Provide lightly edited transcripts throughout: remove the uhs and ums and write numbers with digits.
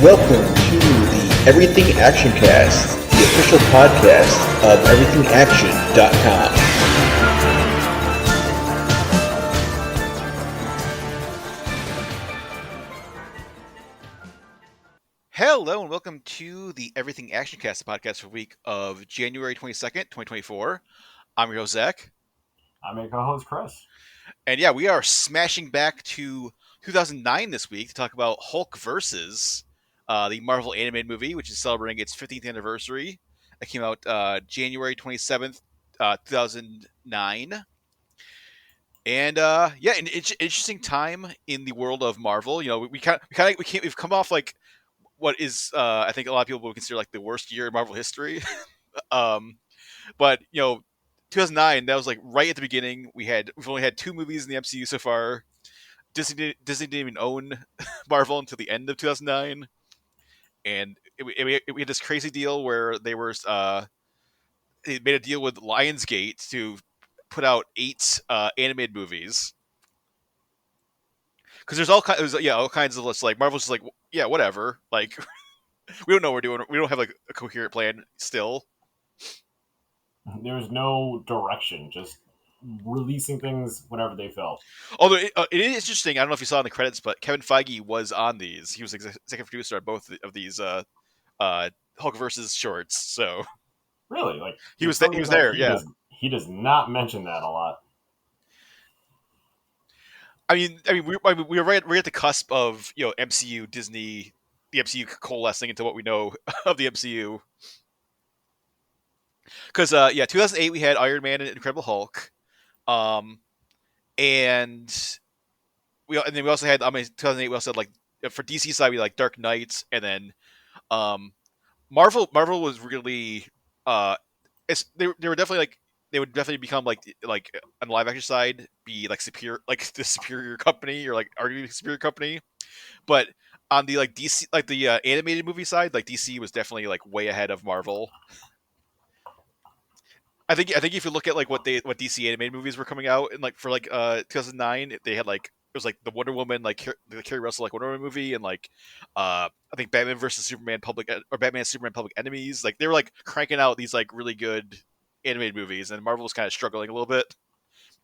Welcome to the Everything Actioncast, the official podcast of everythingaction.com. Hello and welcome to the Everything Actioncast podcast for week of January 22nd, 2024. I'm your host, Zach. I'm your co-host, Chris. And yeah, we are smashing back to 2009 this week to talk about Hulk versus the Marvel animated movie, which is celebrating its 15th anniversary. It came out January 27th, 2009. And yeah, an interesting time in the world of Marvel. You know, we've come off like what is I think a lot of people would consider like the worst year in Marvel history. But you know, 2009, that was like right at the beginning. We've only had two movies in the MCU so far. Disney didn't even own Marvel until the end of 2009, and we had this crazy deal where they made a deal with Lionsgate to put out 8 animated movies. Because all kinds of lists. Like Marvel's just like, yeah, whatever. Like we don't know what we're doing. We don't have like a coherent plan still. There's no direction, just releasing things whenever they felt. Although it is interesting, I don't know if you saw in the credits, but Kevin Feige was on these. He was executive producer on both of these Hulk versus shorts. So Really, like he was there. Yeah, he does not mention that a lot. we're right at the cusp of MCU Disney, the MCU coalescing into what we know of the MCU. Because 2008 we had Iron Man and Incredible Hulk, and we also had 2008 we also had like for DC side we had, like Dark Knight, and then Marvel was really they were definitely like they would definitely become like on the live action side be like superior, like the superior company, or like arguably superior company, but on the like DC, like the animated movie side, like DC was definitely like way ahead of Marvel. I think if you look at like what DC animated movies were coming out in like for like 2009, they had like it was like the Wonder Woman, like the Kerry Russell like Wonder Woman movie, and like I think Batman versus Superman Batman Superman Public Enemies. Like they were like cranking out these like really good animated movies, and Marvel was kind of struggling a little bit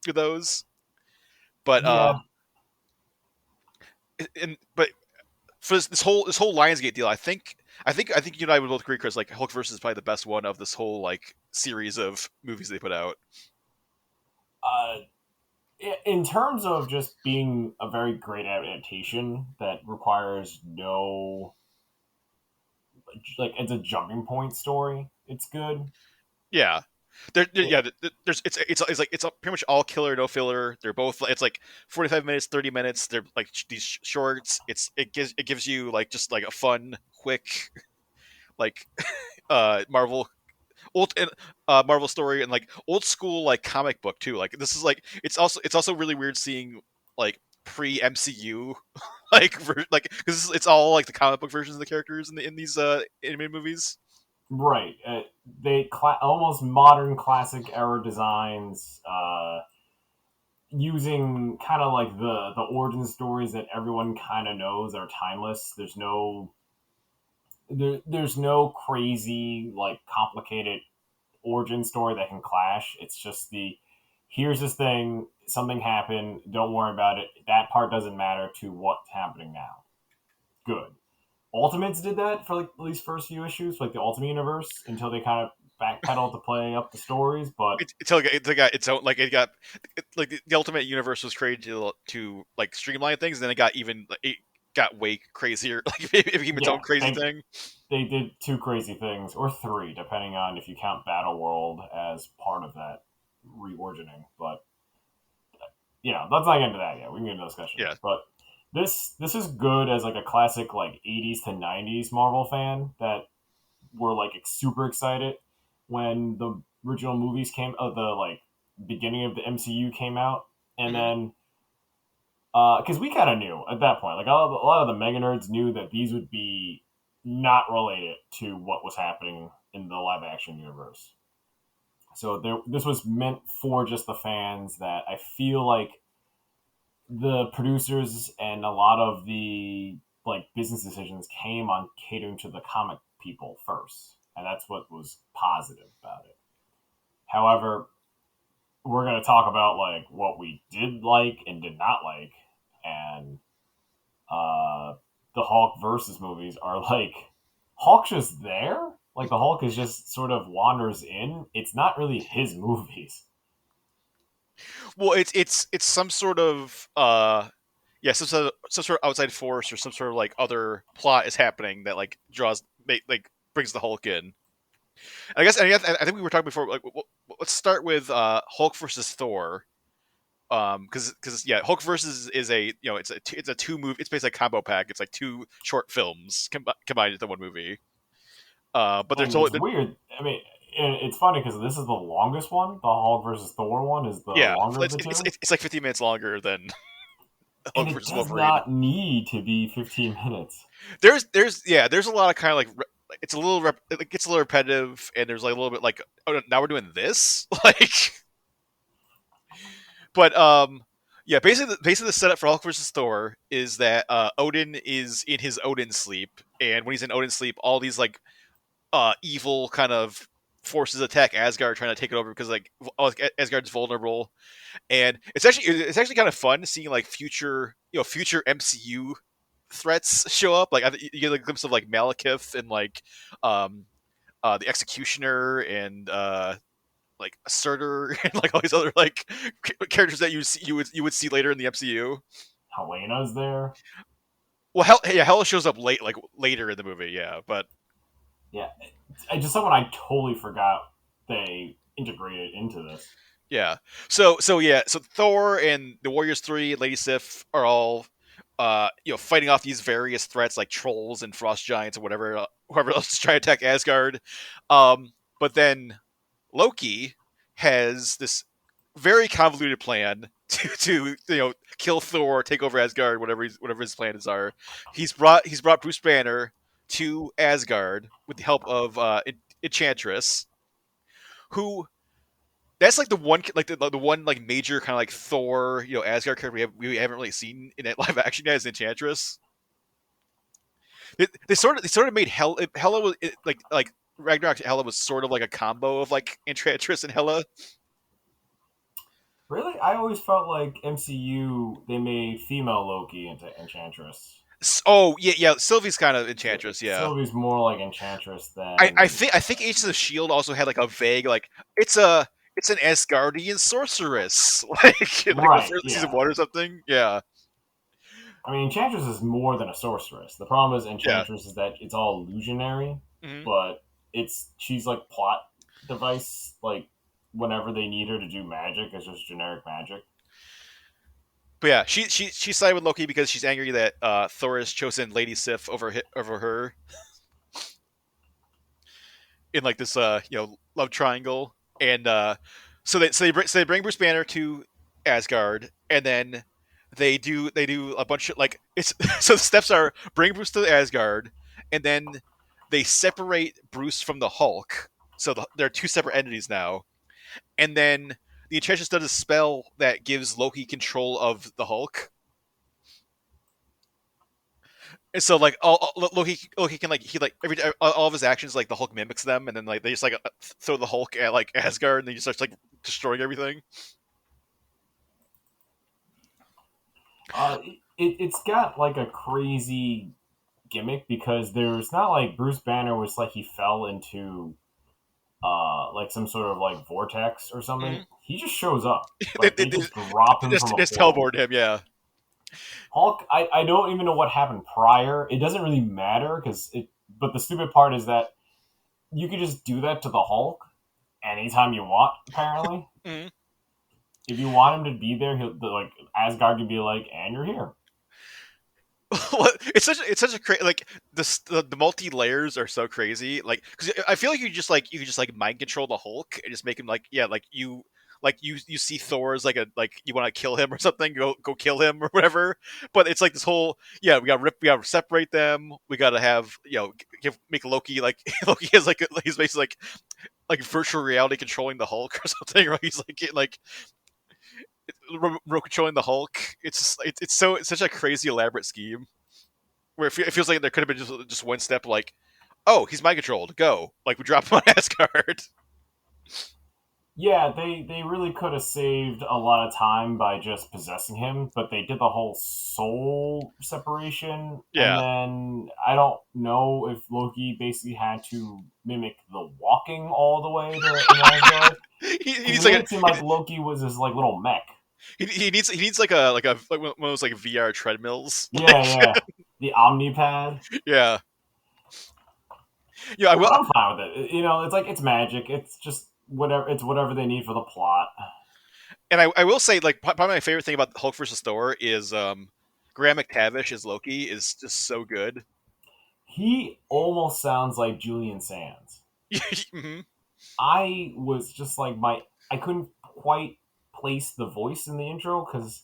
with those. But Yeah. But for this whole Lionsgate deal, I think you and I would both agree, Chris. Like Hulk versus is probably the best one of this whole like series of movies they put out. In terms of just being a very great adaptation that requires no, like, it's a jumping point story, it's good. Yeah. There's it's like it's pretty much all killer, no filler. They're both, it's like 45 minutes, 30 minutes. They're like these shorts. It gives you like just like a fun, quick, like Marvel Marvel story, and like old school like comic book too. Like this is like it's also really weird seeing like pre MCU like because it's all like the comic book versions of the characters in these animated movies. Right. They almost modern classic era designs, using kind of like the origin stories that everyone kind of knows are timeless. There's no crazy, like, complicated origin story that can clash. It's just here's this thing, something happened, don't worry about it. That part doesn't matter to what's happening now. Good. Ultimates did that for like at least first few issues, like the Ultimate Universe, until they kind of backpedaled to play up the stories. But It got its own, like it got like the Ultimate Universe was created to like streamline things, and then it got way crazier. Like it became its own crazy thing. They did 2 crazy things, or 3, depending on if you count Battle World as part of that reorigining. But let's not get into that yet. We can get into discussion. Yeah. But this is good as like a classic like 80s to 90s Marvel fan that were like super excited when the original movies came, the like beginning of the MCU came out, and then because we kind of knew at that point, like a lot of the mega nerds knew that these would be not related to what was happening in the live action universe. So this was meant for just the fans. That I feel like the producers and a lot of the like business decisions came on catering to the comic people first, and that's what was positive about it. However, we're going to talk about like what we did like and did not like, and uh, the Hulk versus movies are like Hulk's just there. Like the Hulk is just sort of wanders in. It's not really his movies. Well, it's some sort of yeah, some sort of outside force or some sort of like other plot is happening that like like brings the Hulk in. I think we were talking before. Like, let's start with Hulk versus Thor. Because yeah, Hulk versus is a it's a two movie. It's basically a combo pack. It's like two short films combined into one movie. But they're And it's totally weird. I mean, and it's funny because this is the longest one. The Hulk versus Thor one is the yeah, longer of the two, it's like 15 minutes longer than and Hulk it versus does Wolverine. not need to be 15 minutes. There's a lot of kind of like it's a little it gets a little repetitive, and there's like a little bit like, oh, now we're doing this like. But yeah, basically the setup for Hulk versus Thor is that Odin is in his Odin sleep, and when he's in Odin sleep, all these like evil kind of forces attack Asgard, trying to take it over because like Asgard's vulnerable, and it's actually kind of fun seeing like future MCU threats show up. Like you get a glimpse of like Malekith and like um the Executioner and like Surtur and like all these other like characters that you would see later in the MCU. Helena's there. Well, Hela shows up later in the movie, yeah, but Yeah, I just someone I totally forgot they integrated into this. yeah. So Thor and the Warriors 3 and Lady Sif are all fighting off these various threats like trolls and frost giants or whatever whoever else is trying to attack Asgard. But then Loki has this very convoluted plan to kill Thor, take over Asgard, whatever his plans are. He's brought Bruce Banner to Asgard with the help of Enchantress, who that's like the one like the one like major kind of like Thor Asgard character we haven't really seen in that live action yet is Enchantress. They sort of made Hela was like Ragnarok Hela was sort of like a combo of like Enchantress and Hela. Really, I always felt like MCU they made female Loki into Enchantress. Oh yeah, Sylvie's kind of Enchantress, yeah. Sylvie's more like Enchantress I than think Agents of the Shield also had like a vague like it's an Asgardian sorceress like in like the right. first season Yeah, one or something. Yeah, I mean Enchantress is more than a sorceress. The problem is yeah. Enchantress is that it's all illusionary, Hmm. but she's like plot device. Like whenever they need her to do magic, it's just generic magic. But yeah, she sided with Loki because she's angry that Thor has chosen Lady Sif over her in like this love triangle, and so they bring Bruce Banner to Asgard, and then they do a bunch of like it's so the steps are bring Bruce to Asgard, and then they separate Bruce from the Hulk, so they're two separate entities now, and then the Enchantress does a spell that gives Loki control of the Hulk. And so like Loki can like he like all of his actions like the Hulk mimics them, and then like they just like throw the Hulk at like Asgard, and then he starts like destroying everything. It's got like a crazy gimmick because there's not like Bruce Banner was like he fell into like some sort of like vortex or something. Mm-hmm. He just shows up. they, Like they, they they just drop him from a just portal. teleport him, yeah. Hulk, I don't even know what happened prior. It doesn't really matter because it. But the stupid part is that you could just do that to the Hulk anytime you want. Apparently, Mm-hmm. if you want him to be there, he'll like Asgard can be like, and you're here. It's such a crazy like the multi layers are so crazy like because I feel like you could just like mind control the Hulk and just make him like yeah like you see Thor as like a like you want to kill him or something go kill him or whatever, but it's like this whole yeah we got to separate them, we got to have make Loki like Loki is like he's basically like virtual reality controlling the Hulk or something, or he's like controlling the Hulk. It's such a crazy elaborate scheme. where it feels like there could have been just one step, like, oh, he's mind controlled, go, like we drop him on Asgard. Yeah, they really could have saved a lot of time by just possessing him, but they did the whole soul separation, and Yeah, then I don't know if Loki basically had to mimic the walking all the way to in Asgard, he because it needs like made it seem like Loki was his like little mech. he needs like one of those like VR treadmills. Yeah, yeah, the Omnipad. Yeah, yeah. I will, But I'm fine with it. You know, it's like it's magic. It's just whatever. It's whatever they need for the plot. and I will say like probably my favorite thing about Hulk versus Thor is Graham McTavish as Loki is just so good. He almost sounds like Julian Sands. hmm I was just like I couldn't quite place the voice in the intro because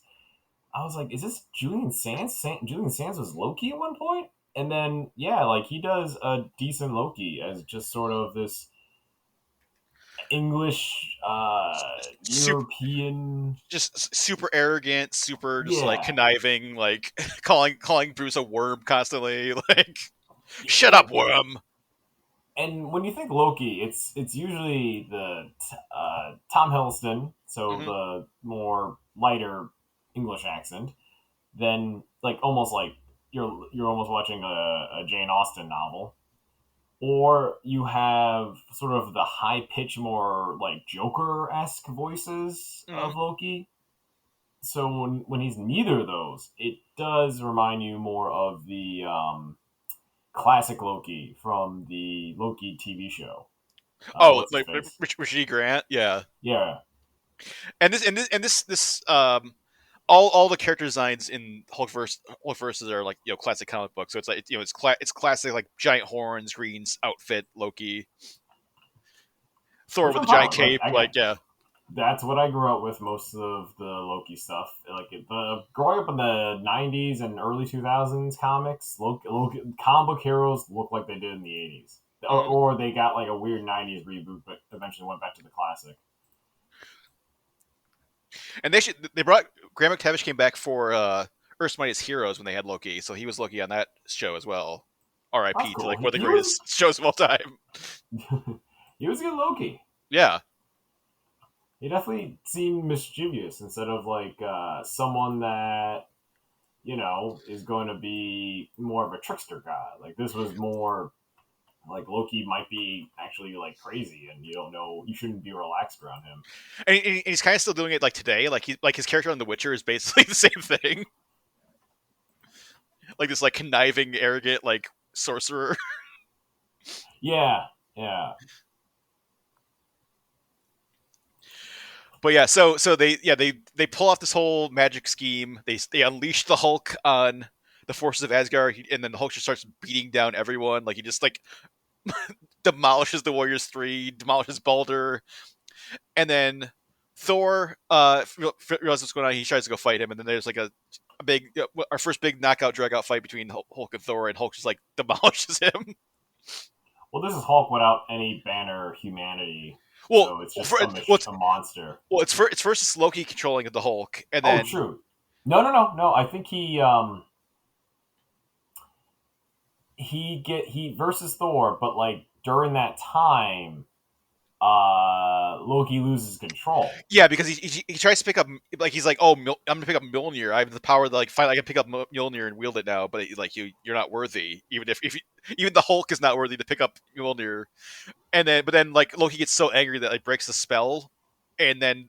I was like, is this Julian Sands? Julian Sands was Loki at one point, and then yeah, like he does a decent Loki as just sort of this English Super, European. just super arrogant, super just like Yeah, conniving, like calling Bruce a worm constantly, like shut and up, worm. when you think Loki, it's usually the Tom Hiddleston, so hmm the more lighter English accent, then like almost like you're almost watching a Jane Austen novel, or you have sort of the high pitch, more like Joker esque voices hmm of Loki. So when he's neither of those, it does remind you more of the classic Loki from the Loki TV show. Oh, What's his like face? Richie Grant, yeah. Yeah, And this all the character designs in Hulk versus are like classic comic books. So it's like it's classic like giant horns, greens outfit Loki, Thor which with I'm the fine giant with. Like cape, again, like yeah. that's what I grew up with most of the Loki stuff. Like the growing up in the '90s and early 2000s comics, Loki comic book heroes look like they did in the '80s, Mhm. or they got like a weird '90s reboot, but eventually went back to the classic. And they brought Graham McTavish came back for Earth's Mightiest Heroes when they had Loki, so he was Loki on that show as well. That's R.I.P. to cool. like one of the He was greatest shows of all time. he was a good Loki. Yeah, He definitely seemed mischievous instead of like someone that is going to be more of a trickster god. Like this was more like Loki might be actually like crazy, and you don't know. You shouldn't be relaxed around him. and he's kind of still doing it like today. Like his character on The Witcher is basically the same thing. Like this like conniving, arrogant like sorcerer. Yeah, yeah. But yeah, so they pull off this whole magic scheme. They unleash the Hulk on the forces of Asgard, and then the Hulk just starts beating down everyone. Like he just like demolishes the Warriors 3, demolishes Balder, and then Thor realizes what's going on. He tries to go fight him, and then there's like a big our first big knockout drag out fight between Hulk and Thor, and Hulk just like demolishes him. Well, this is Hulk without any Banner humanity, Well, so it's well, just a monster. it's first Loki controlling the Hulk, and Oh, then true. No, no, no, no. I think he versus Thor, but like during that time, Loki loses control. yeah, because he tries to pick up like he's like, oh, I'm gonna pick up Mjolnir. I have the power to like fight. I can pick up Mjolnir and wield it now. But like you're not worthy. Even if even the Hulk is not worthy to pick up Mjolnir. And then like Loki gets so angry that like breaks the spell. And then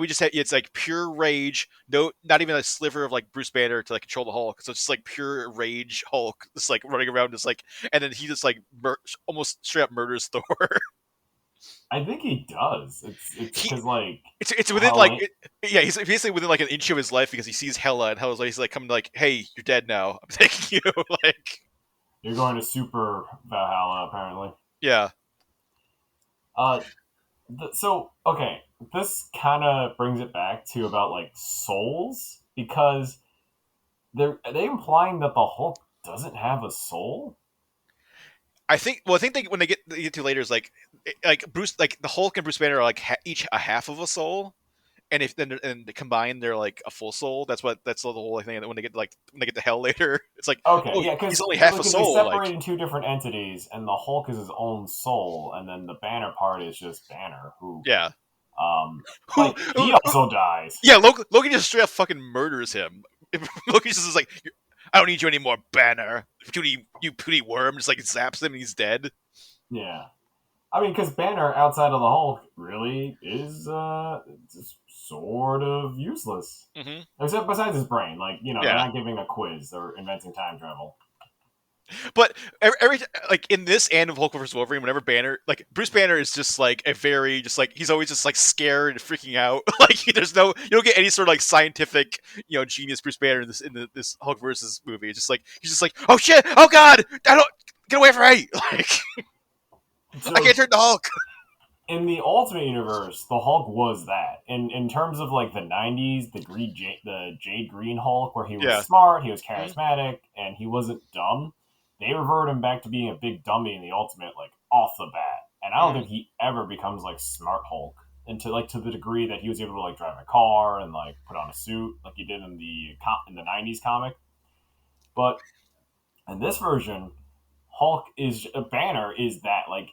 we just have it's like pure rage. No, not even a sliver of like Bruce Banner to like control the Hulk. So it's just like pure rage Hulk, just like running around, just like, and then he just like almost straight up murders Thor. I think he does. It's he because like it's within like Helen. yeah, he's basically within like an inch of his life because he sees Hela and Hela's like he's like coming like, hey, you're dead now. I'm taking you. Like You're going to Super Valhalla, apparently. yeah. Uh, so okay, this kind of brings it back to about like souls because are they implying that the Hulk doesn't have a soul? I think when they get to later is like Bruce like the Hulk and Bruce Banner are like each a half of a soul, and if then and combined they're like a full soul. That's the whole thing. When they get when they get to hell later, it's like, Okay, oh, yeah, he's because only half a they soul. separate Like, in two different entities, and the Hulk is his own soul, and then the Banner part is just Banner, who, yeah, um, who, he who also dies. yeah, Logan just straight up fucking murders him. Logan just is like, I don't need you anymore, Banner. You puny worm, just like zaps him and he's dead. Yeah, I mean, because Banner outside of the Hulk really is just sort of useless, Hmm. except besides his brain. Like, they're Yeah, not giving a quiz or inventing time travel. but like in this and of Hulk vs Wolverine, whenever Banner, like Bruce Banner is just like a very just like he's always just like scared and freaking out. Like there's no you don't get any sort of like scientific genius Bruce Banner in this Hulk versus movie. It's just like he's just like, oh shit, oh god, I don't get away from me. Like I So can't turn the Hulk. in the Ultimate Universe, the Hulk was that. In terms of like the '90s, the Jade Green Hulk, where he was Yeah. smart, he was Mhm. charismatic, and he wasn't dumb. They reverted him back to being a big dummy in the Ultimate, like off the bat. And I don't Mhm. think he ever becomes like smart Hulk, and to the degree that he was able to like drive a car and like put on a suit like he did in the '90s comic. But in this version, Hulk is Banner is that like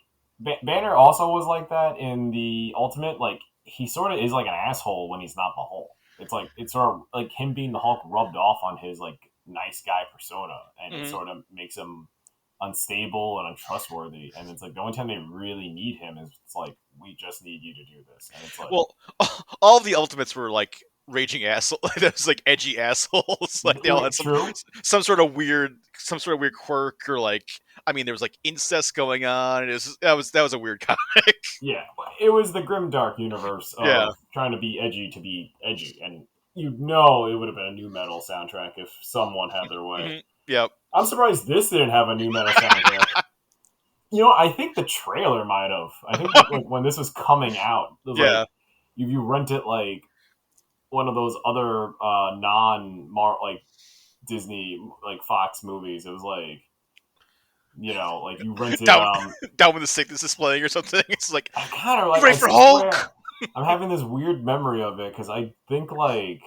Banner also was like that in the Ultimate. Like he sort of is like an asshole when he's not the Hulk. It's sort of like him being the Hulk rubbed off on his like nice guy persona, and it Mhm. sort of makes him unstable and untrustworthy. And it's like the only time they really need him is it's like we just need you to do this, and it's like Well, all of the Ultimates were like raging assholes. Those like edgy assholes. Like they all had true. some sort of weird quirk, or like I mean, there was like incest going on. That was a weird comic. Yeah, it was the grimdark universe Yeah. of trying to be edgy, and it would have been a new metal soundtrack if someone had their way. Hmm. Yep. I'm surprised this didn't have a new metal soundtrack. I think the trailer might have. I think like when this was coming out, it was like Yeah. if you rent it like one of those other non like Disney like Fox movies, it was like like you rented Down down when the sickness is playing or something. It's like, I kind of you like. ready I for Hulk? swear, I'm having this weird memory of it because I think like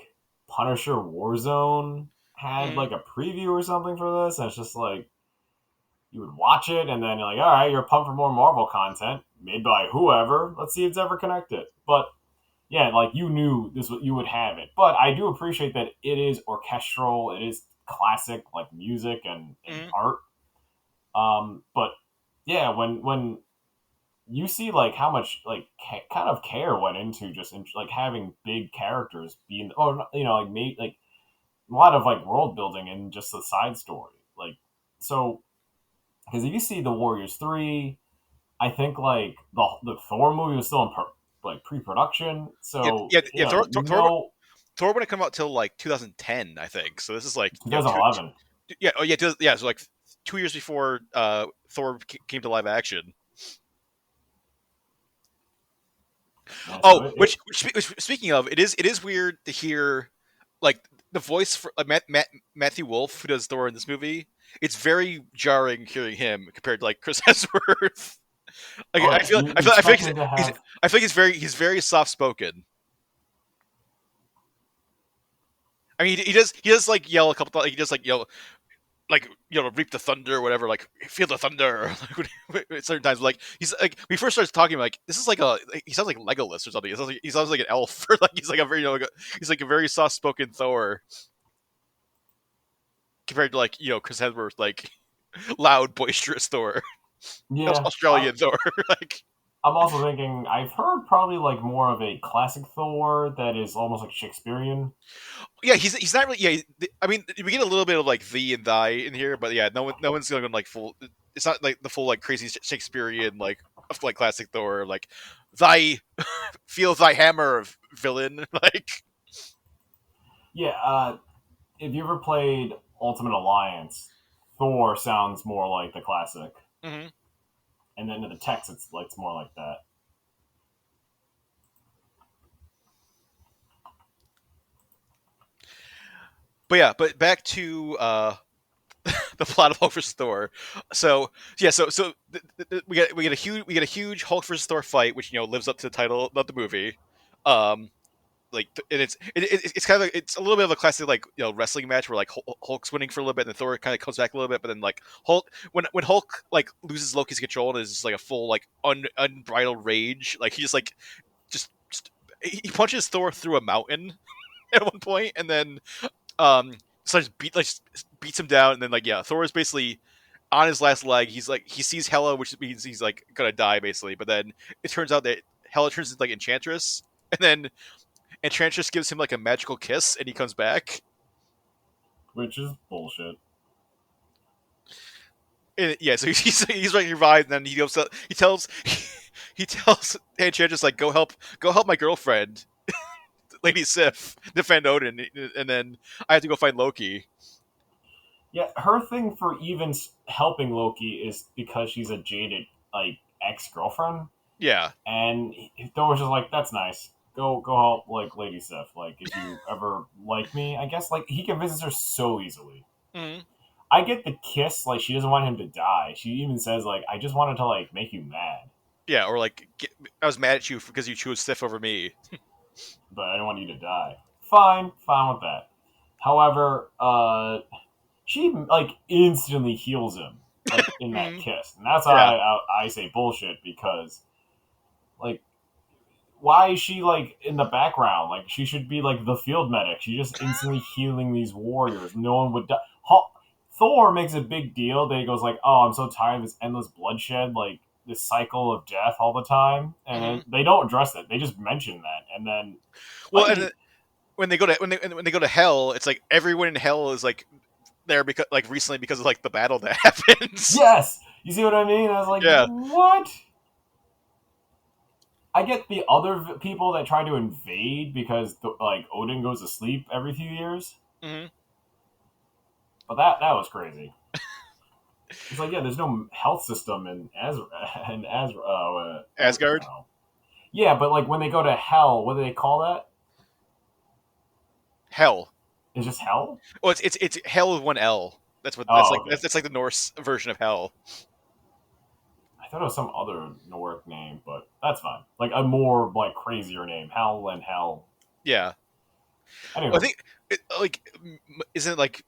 Punisher Warzone had Mm. like a preview or something for this, and it's just like you would watch it, and then you're like, all right, you're pumped for more Marvel content made by whoever. Let's see if it's ever connected. But yeah, like you knew you would have it. But I do appreciate that it is orchestral. It is classic like music and Mm. art. But yeah, when you see like how much like kind of care went into just like having big characters being like made like a lot of like world building and just the side story like so because if you see the Warriors 3, I think like the Thor movie was still in like pre-production, Yeah, so yeah, yeah. Thor wouldn't come out till like 2010, I think. So this is like 2011. yeah, oh yeah, yeah. So like 2 years before Thor came to live action. Yeah, so Oh, it which speaking of, it is weird to hear like the voice for Matthew Wolf, who does Thor in this movie. It's very jarring hearing him compared to like Chris Hemsworth. Like, oh I yeah, feel I you feel I feel like expect him to have I think he's very soft spoken. I mean, he does like yell a couple times. Like, he does like yell like reap the thunder or whatever, like feel the thunder. Like certain times, like he's like we first started talking, like this is like he sounds like Legolas or something. He sounds like an elf, or like he's like a very he's like a very soft spoken Thor compared to like Chris Hemsworth, like loud boisterous Thor, yeah. Australian Thor. Like I'm also thinking I've heard probably like more of a classic Thor that is almost like Shakespearean. yeah, he's not really I mean, we get a little bit of like thee and thy in here, but yeah, no one's going like full. It's not like the full like crazy Shakespearean like classic Thor, like thy feel thy hammer, villain. Like Yeah, if you ever played Ultimate Alliance, Thor sounds more like the classic, hmm. and then in the text, it's more like that. But yeah, but back to the plot of Hulk vs Thor. So yeah, we get a huge Hulk vs Thor fight, which lives up to the title of the movie. Um, it's kind of like, it's a little bit of a classic like wrestling match where like Hulk's winning for a little bit and then Thor kind of comes back a little bit, but then like Hulk when Hulk like loses Loki's control and is just like a full like unbridled rage, like he just he punches Thor through a mountain at one point and then um starts beats him down and then like Thor is basically on his last leg. He's like he sees Hela, which means he's like gonna die basically, but then it turns out that Hela turns into like Enchantress and then Enchantress gives him like a magical kiss, and he comes back. which is bullshit. And, so he's like revived, and then he tells he tells Enchantress like go help my girlfriend, Lady Sif, defend Odin, and then I have to go find Loki. Yeah, her thing for even helping Loki is because she's a jaded like ex-girlfriend. Yeah, and Thor was just like, "That's nice. Go help like Lady Sif. Like if you ever like me, I guess like he convinces her so easily." mm-hmm. I get the kiss, like she doesn't want him to die. She even says like, "I just wanted to like make you mad." Yeah, or like I was mad at you because you chose Sif over me. But I don't want you to die. Fine with that. However, she like instantly heals him like in that kiss, and that's why I say bullshit because like why is she like in the background? Like she should be like the field medic. She's just instantly healing these warriors. No one would die. Thor makes a big deal that he goes like, "Oh, I'm so tired of this endless bloodshed, like this cycle of death all the time," and they don't address it. They just mention that, and then when they go to hell, it's like everyone in hell is like there because like recently because of like the battle that happens. Yes, you see what I mean? I was like, what? I get the other people that try to invade because like Odin goes to sleep every few years, but that was crazy. It's like there's no health system in Asgard. Yeah, but like when they go to hell, what do they call that? Hell. It's just hell. Well, it's hell with one L. That's what that's like. Okay. That's like the Norse version of hell. I thought it was some other Nordic name, but that's fine. Like a more like crazier name, Hell and Hell. Yeah. Anyway, well, I think isn't it like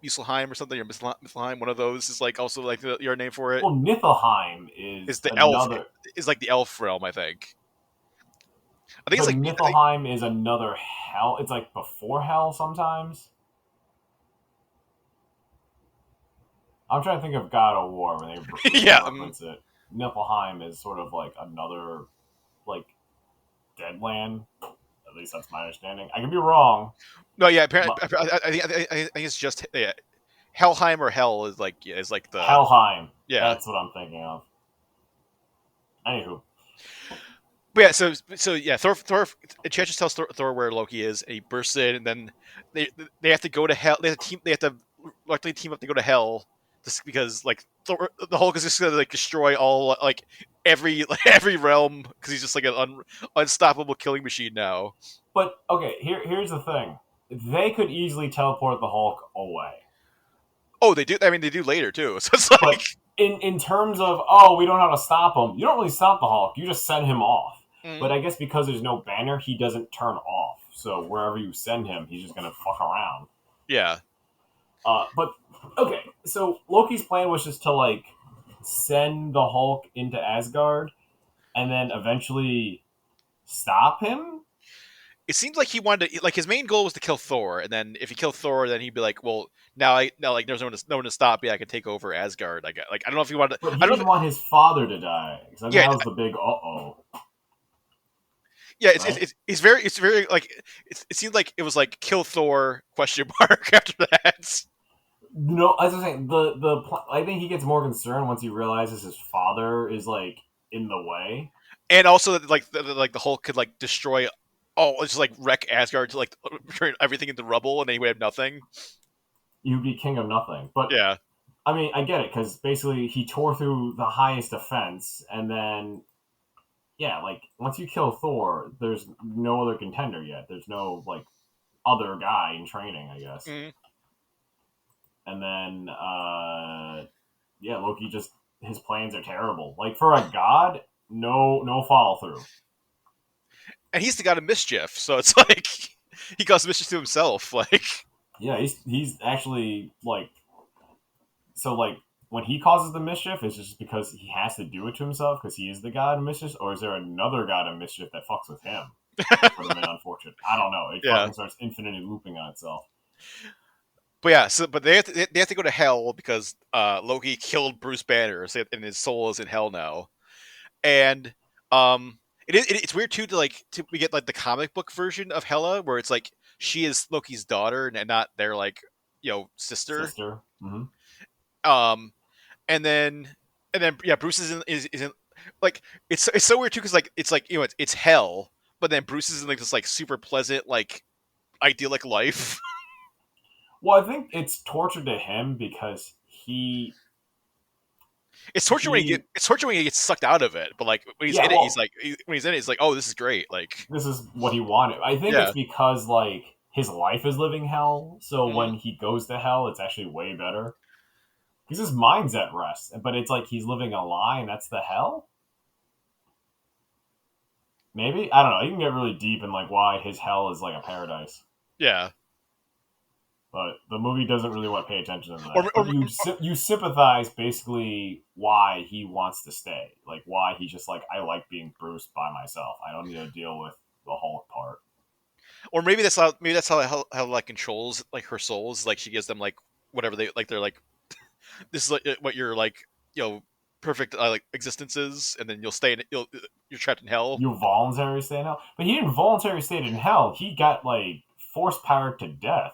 Muselheim or something or Muselheim? One of those is like also like your name for it. Well, Niflheim is the another. Elf is like the elf realm, I think. I think but it's like Niflheim is another hell. It's like before hell sometimes. I'm trying to think of God of War when they reference it. Niflheim is sort of like another like Deadland. At least that's my understanding. I can be wrong. No, yeah. Apparently, I think it's just Helheim or Hell is like the Helheim. Yeah, that's what I'm thinking of. Anywho. But yeah, Thor Enchantress tells Thor where Loki is, and he bursts in, and then they have to go to hell. They have to luckily team up to go to hell, just because like Thor, the Hulk is just gonna like destroy all like every realm because he's just like an unstoppable killing machine now. But okay, here's the thing: they could easily teleport the Hulk away. Oh, they do. I mean, they do later too. So it's like. But in terms of we don't know how to stop him. You don't really stop the Hulk. You just send him off. Mm-hmm. But I guess because there's no banner, he doesn't turn off. So wherever you send him, he's just gonna fuck around. Yeah. But okay, so Loki's plan was just to like send the Hulk into Asgard, and then eventually stop him. It seems like he wanted to, like his main goal was to kill Thor, and then if he killed Thor, then he'd be like, well, now like there's no one to stop me. I can take over Asgard. Like I don't know if he wanted. But he didn't want his father to die. So that was the big uh-oh. Yeah, it's very like it seemed like it was like kill Thor ? After that. No, as I'm saying, I think he gets more concerned once he realizes his father is like in the way, and also that like the Hulk could like destroy. Oh, just like wreck Asgard to like turn everything into rubble, and then he would have nothing. You'd be king of nothing. But yeah, I mean, I get it because basically he tore through the highest defense, and then like once you kill Thor, there's no other contender yet. There's no like other guy in training, I guess. Mm-hmm. And then Loki just his plans are terrible. Like for a god, no follow through. and he's the god of mischief, so it's like he causes mischief to himself. Like, Yeah, he's actually like so like when he causes the mischief, is just because he has to do it to himself because he is the god of mischief, or is there another god of mischief that fucks with him? For the man unfortunate, I don't know. It yeah. fucking starts infinitely looping on itself. But yeah, but they have to go to hell because Loki killed Bruce Banner, and his soul is in hell now. And it's weird too we get like the comic book version of Hela where it's like she is Loki's daughter and not their like sister. Sister. Mm-hmm. Um, and then yeah, Bruce is in like it's so weird too because like it's hell, but then Bruce is in like this like super pleasant like idyllic life. Well, I think it's torture to him because It's torture when he gets sucked out of it, but like when he's yeah, in it, well, when he's in it, he's like, oh, this is great. Like, this is what he wanted. I think yeah, it's because like his life is living hell, so mhm. when he goes to hell, it's actually way better because his mind's at rest. But it's like he's living a lie, and that's the hell. Maybe I don't know. You can get really deep in like why his hell is like a paradise, Yeah. but the movie doesn't really want to pay attention to that. Or, But or, you sympathize basically why he wants to stay, like why he's just like I like being Bruce by myself. I don't need to deal with the Hulk part. or maybe that's how like controls like her souls. Like she gives them like whatever they're like. This is like what your like perfect like existence is, and then you're trapped in hell. You voluntarily stay in hell, but he didn't voluntarily stay in hell. He got like force powered to death.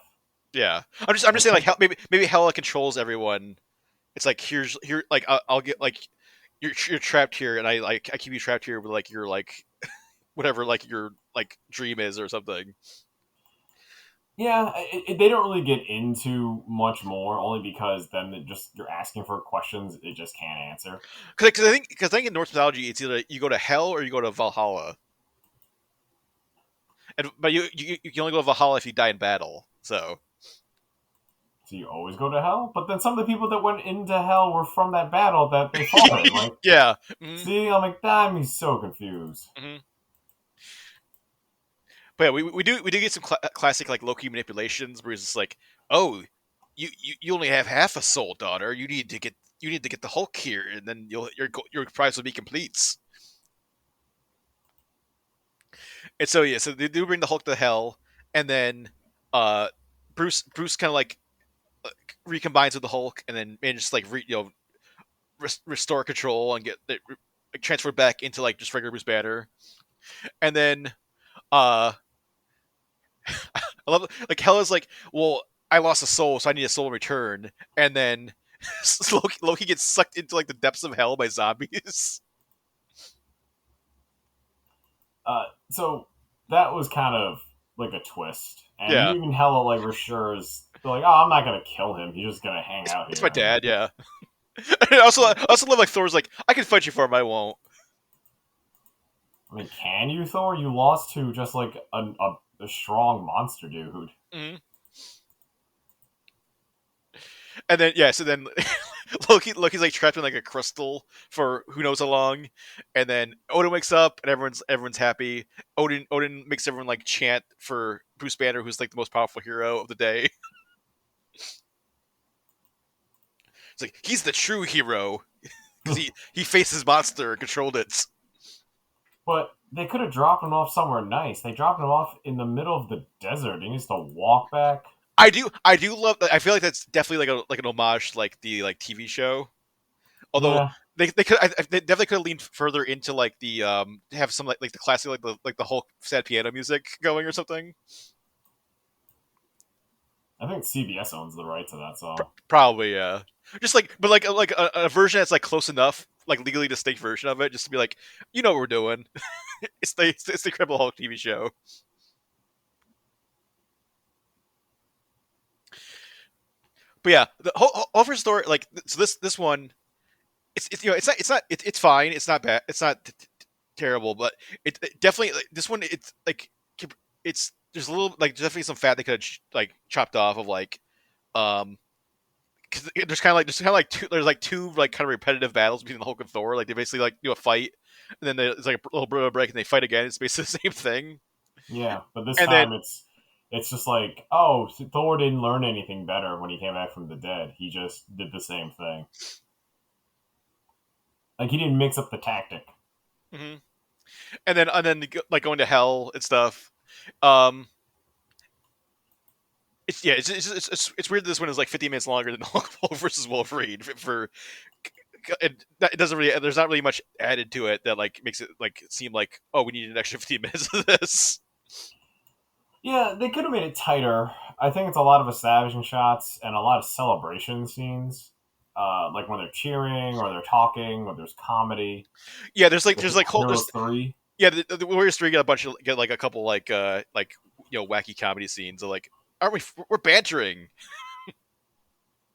Yeah, I'm just Like saying like maybe hell like, controls everyone. It's like here like I'll get like you're trapped here, and I keep you trapped here with like your like whatever like your like dream is or something. yeah, they don't really get into much more, only because then you're asking for questions it just can't answer. Because I think in Norse mythology it's either you go to hell or you go to Valhalla, but you can only go to Valhalla if you die in battle. So So you always go to hell, but then some of the people that went into hell were from that battle that they fought in. Like, yeah, mm-hmm. see, I'm like, I'm so confused. Mm-hmm. But yeah, we do get some classic like Loki manipulations where he's just like, oh, you only have half a soul, daughter. You need to get the Hulk here, and then your prize will be complete. And so yeah, so they do bring the Hulk to hell, and then uh, Bruce kind of like recombines with the Hulk, and then manages to like restore control and get it like, transferred back into like just regular Bruce Banner, and then uh, I love like Hela's like, well, I lost a soul, so I need a soul in return, and then Loki gets sucked into like the depths of hell by zombies. So that was kind of like a twist, and Yeah, even Hela like reassures, they're like, oh, I'm not gonna kill him. He's just gonna hang out it's here. my dad. Yeah. I also love like Thor's like, I can fight you for him, I won't. I mean, can you, Thor? You lost to just like a strong monster dude. Mm-hmm. And then yeah, so then Loki's like trapped in like a crystal for who knows how long, and then Odin wakes up and everyone's happy. Odin makes everyone like chant for Bruce Banner, who's like the most powerful hero of the day. It's like he's the true hero because he faced his monster and controlled it. But they could have dropped him off somewhere nice. They dropped him off in the middle of the desert. He needs to walk back. I do love. I feel like that's definitely like an homage to like the like TV show. Although Yeah, they definitely could have leaned further into like the have some like the classic like the Hulk sad piano music going or something. I think CBS owns the right to that song. Probably yeah. Just like but like a version that's like close enough, like legally distinct version of it, just to be like, you know what we're doing. It's the Incredible Hulk TV show. But yeah, the whole first story like so this one it's it's fine. It's not bad. It's not terrible, but it definitely like, this one it's like it's there's a little like definitely some fat they could have like chopped off of like um because there's kind of like two like kind of repetitive battles between the Hulk and Thor. Like they basically like do a fight and then it's like a little bit of a break, and they fight again. It's basically the same thing. Yeah, but this And then time it's just like, oh, Thor didn't learn anything better when he came back from the dead. He just did the same thing. Like he didn't mix up the tactic. mhm. and then like going to hell and stuff. Um, it's weird that this one is like 50 minutes longer than Hulk versus Wolverine for it doesn't really there's not really much added to it that like makes it like seem like, oh, we need an extra 15 minutes of this. Yeah, they could have made it tighter. I think it's a lot of establishing shots and a lot of celebration scenes, like when they're cheering or they're talking or there's comedy. Yeah, With there's like whole Heroes 3. yeah, the Warriors 3 get like a couple like wacky comedy scenes of like, aren't we, we're bantering.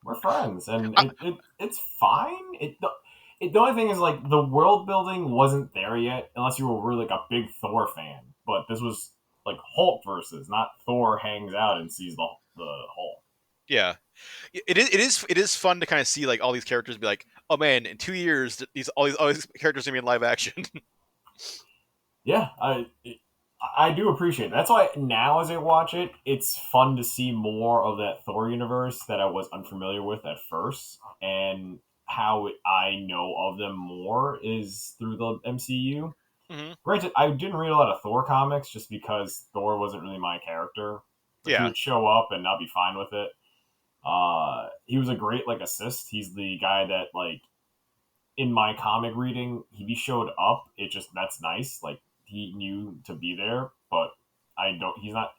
We're friends, and I, it's fine. The only thing is like the world building wasn't there yet, unless you were really like a big Thor fan. But this was like Hulk versus, not Thor hangs out and sees the Hulk. yeah, it is fun to kind of see like all these characters and be like, oh man, in 2 years all these characters are gonna be in live action. Yeah, I do appreciate it. That's why now as I watch it, it's fun to see more of that Thor universe that I was unfamiliar with at first, and how I know of them more is through the MCU. Hmm. Granted, I didn't read a lot of Thor comics just because Thor wasn't really my character. Like he Yeah. would show up and I'd be fine with it. He was a great like assist. He's the guy that like in my comic reading, he showed up. It just that's nice. Like he knew to be there, but I don't. He's not.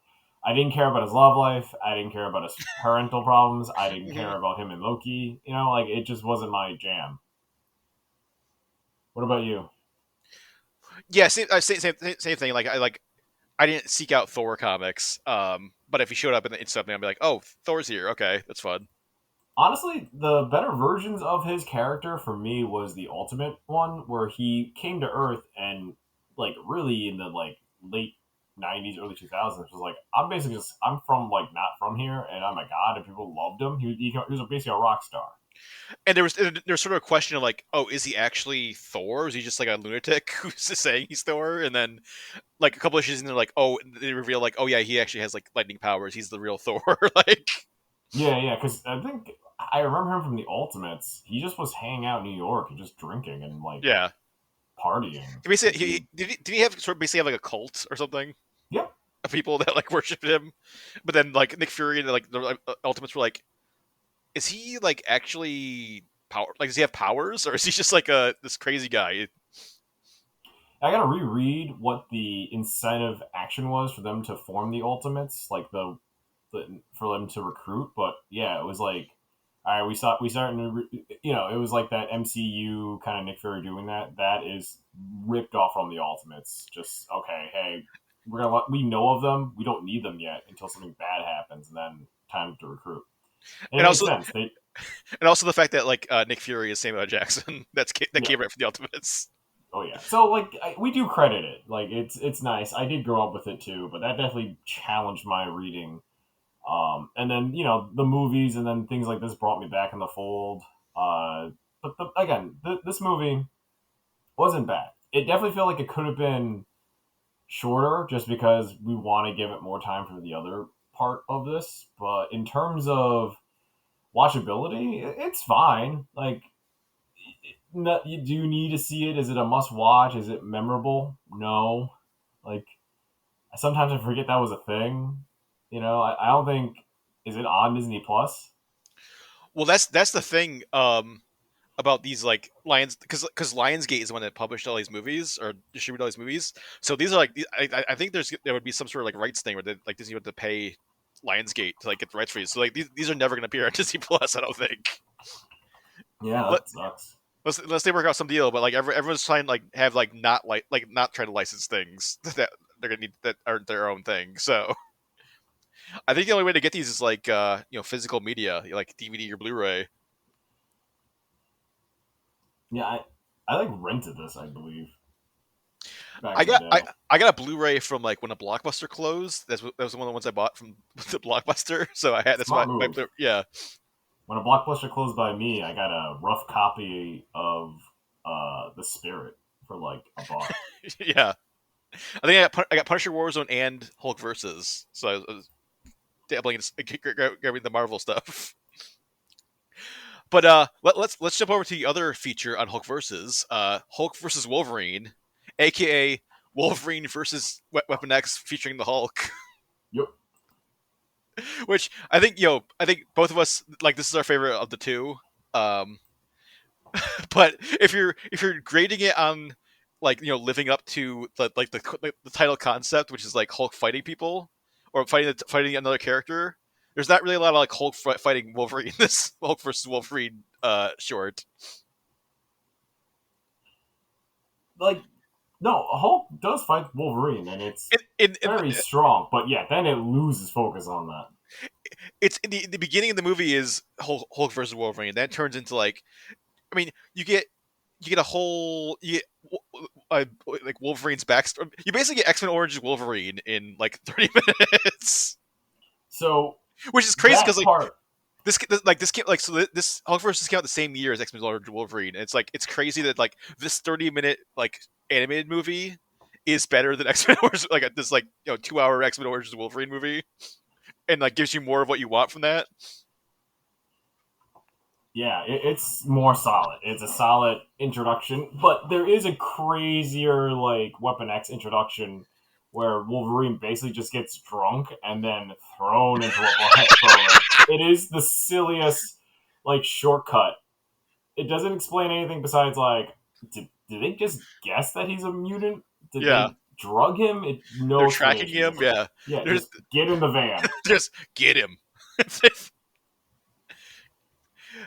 I didn't care about his love life. I didn't care about his parental problems. I didn't Hmm. care about him and Loki. You know, like it just wasn't my jam. What about you? Yeah, same thing. I didn't seek out Thor comics, but if he showed up in something, I'd be like, oh, Thor's here. Okay, that's fun. Honestly, the better versions of his character for me was the Ultimate one, where he came to Earth and like really in the like late '90s, early 2000s was like, I'm from like not from here, and I'm a god, and people loved him. He was basically a rock star. And there's sort of a question of like, oh, is he actually Thor? Or is he just like a lunatic who's just saying he's Thor? And then like a couple issues, and they're like, oh, they reveal like, oh yeah, he actually has like lightning powers. He's the real Thor. Like, Yeah, because I think I remember him from the Ultimates. He just was hanging out in New York and just drinking and like yeah, partying. he basically Like he, did he have sort of basically have like a cult or something yep. of people that like worshipped him? But then like Nick Fury and like the Ultimates were like, is he like actually power? Like, does he have powers, or is he just like a this crazy guy? I gotta reread what the incentive action was for them to form the Ultimates, like for them to recruit. But yeah, it was like, all right, we starting to, it was like that MCU kind of Nick Fury doing that. That is ripped off from the Ultimates. Just okay, hey, we know of them. We don't need them yet until something bad happens, and then time to recruit. And And it makes also sense. and also the fact that like Nick Fury is Samuel L. Jackson. That Yeah. came right from the Ultimates. Oh yeah. So like we do credit it. Like it's nice. I did grow up with it too, but that definitely challenged my reading. And then the movies and then things like this brought me back in the fold. But this movie wasn't bad. It definitely felt like it could have been shorter, just because we want to give it more time for the other part of this. But in terms of watchability, it's fine. Like do you need to see it? Is it a must watch? Is it memorable? No. Like sometimes I forget that was a thing. I don't think is it on Disney Plus? Well, that's the thing about these like Lions, because Lionsgate is the one that published all these movies or distributed all these movies. So these are like I think there would be some sort of like rights thing where like Disney would have to pay Lionsgate to like get the rights for these. So like these are never going to appear on Disney Plus. I don't think. Yeah, Let, that sucks. unless they work out some deal, but like everyone's trying to like have like not trying to license things that they're gonna need that aren't their own thing. So I think the only way to get these is like physical media, like DVD or Blu-ray. Yeah, I like rented this, I believe, back I in the got day. I got a Blu-ray from like when a Blockbuster closed. That was one of the ones I bought from the Blockbuster. So I had that's Smart my move. yeah. When a Blockbuster closed by me, I got a rough copy of The Spirit for like a buck. Yeah, I think I got Punisher Warzone and Hulk versus, so I was dabbling in grabbing the Marvel stuff. But let's jump over to the other feature on Hulk versus Hulk versus Wolverine, aka Wolverine versus Weapon X featuring the Hulk. Yep. Which I think both of us like. This is our favorite of the two. Um, but if you're grading it on like living up to the title concept, which is like Hulk fighting people or fighting another character, there's not really a lot of like Hulk fighting Wolverine in this Hulk versus Wolverine short. Like, no, Hulk does fight Wolverine, and it's In very strong. But yeah, then it loses focus on that. it's in the beginning of the movie is Hulk versus Wolverine. Then it turns into like, I mean, you get a whole like Wolverine's backstory. You basically get X-Men Origins Wolverine in like 30 minutes, So which is crazy that because like part, this came like this Hulk versus came out the same year as X-Men Origins Wolverine. And it's crazy that like this 30-minute like animated movie is better than X-Men Origins, like this like 2-hour X-Men Origins Wolverine movie, and like gives you more of what you want from that. yeah, it's more solid. It's a solid introduction, but there is a crazier like Weapon X introduction where Wolverine basically just gets drunk and then thrown into a black program. It is the silliest like shortcut. It doesn't explain anything besides like did they just guess that he's a mutant? Did Yeah, they drug him? No they're tracking explanation him. given. Yeah, Yeah, they're just get in the van. just get him.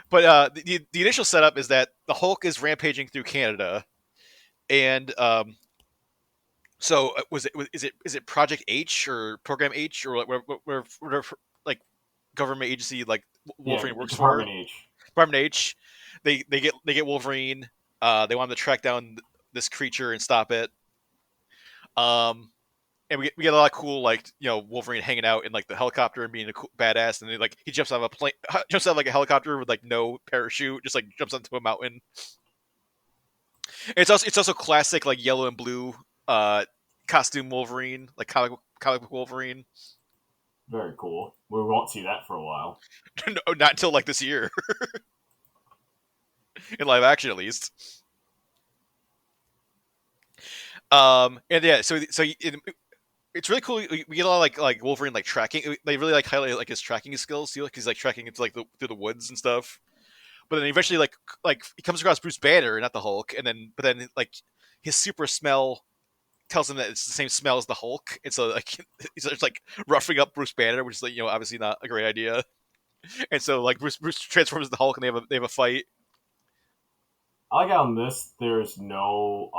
But the initial setup is that the Hulk is rampaging through Canada, and so is it Project H or Program H or whatever like government agency like Yeah, Wolverine works for? Department H. Department H. They get Wolverine. They want him to track down this creature and stop it. Um, and we get a lot of cool like Wolverine hanging out in like the helicopter and being a cool, badass, and then like he jumps out of a plane, jumps out of like a helicopter with like no parachute, just like jumps onto a mountain. And it's also classic like yellow and blue costume Wolverine, like comic book Wolverine. Very cool. We won't see that for a while. No, not until like this year in live action at least. And yeah, so it's really cool. We get a lot of like Wolverine like tracking. They really like highlight like his tracking skills too. Like he's like tracking into like through the woods and stuff. But then eventually like he comes across Bruce Banner, not the Hulk, and then like his super smell tells him that it's the same smell as the Hulk, and so like he's just like roughing up Bruce Banner, which is like obviously not a great idea. And so like Bruce transforms into the Hulk, and they have a fight. I like how in this there's no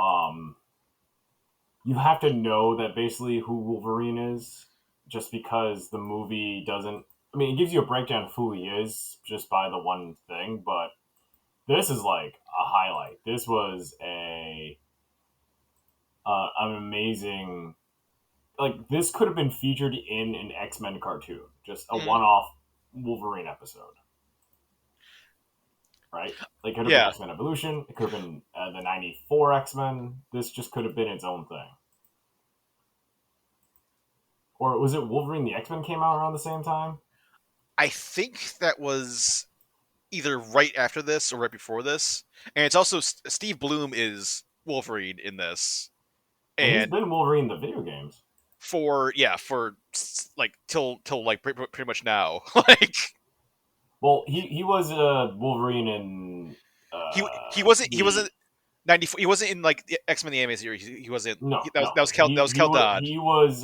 you have to know that basically who Wolverine is just because the movie doesn't I mean it gives you a breakdown of who he is just by the one thing, but this is like a highlight. This was a an amazing like this could have been featured in an X-Men cartoon, just a Mhm. one-off Wolverine episode. Right? Like, it could have been Yeah, X Men Evolution. It could have been the '94 X Men. This just could have been its own thing. Or was it Wolverine the X Men came out around the same time? I think that was either right after this or right before this, and it's also Steve Bloom is Wolverine in this, And he's and been Wolverine in the video games. for like till like pretty much now. Like Well, he was Wolverine in he wasn't the 94. He wasn't in like the X Men the Anime series. He wasn't. no That was no that was Cal Dodd. he was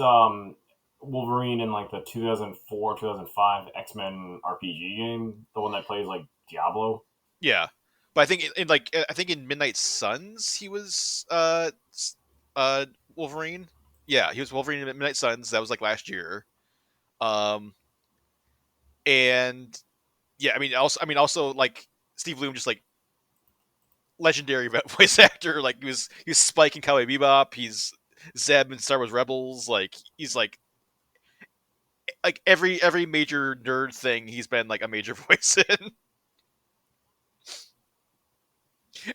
Wolverine in like the 2004 2005 X Men RPG game, the one that plays like Diablo. Yeah, but I think I think in Midnight Suns he was uh Wolverine. Yeah, he was Wolverine in Midnight Suns. That was like last year. Um, and yeah, I mean also like Steve Bloom just like legendary voice actor. Like he was Spike in Cowboy Bebop. He's Zeb in Star Wars Rebels. Like he's like every major nerd thing he's been like a major voice in.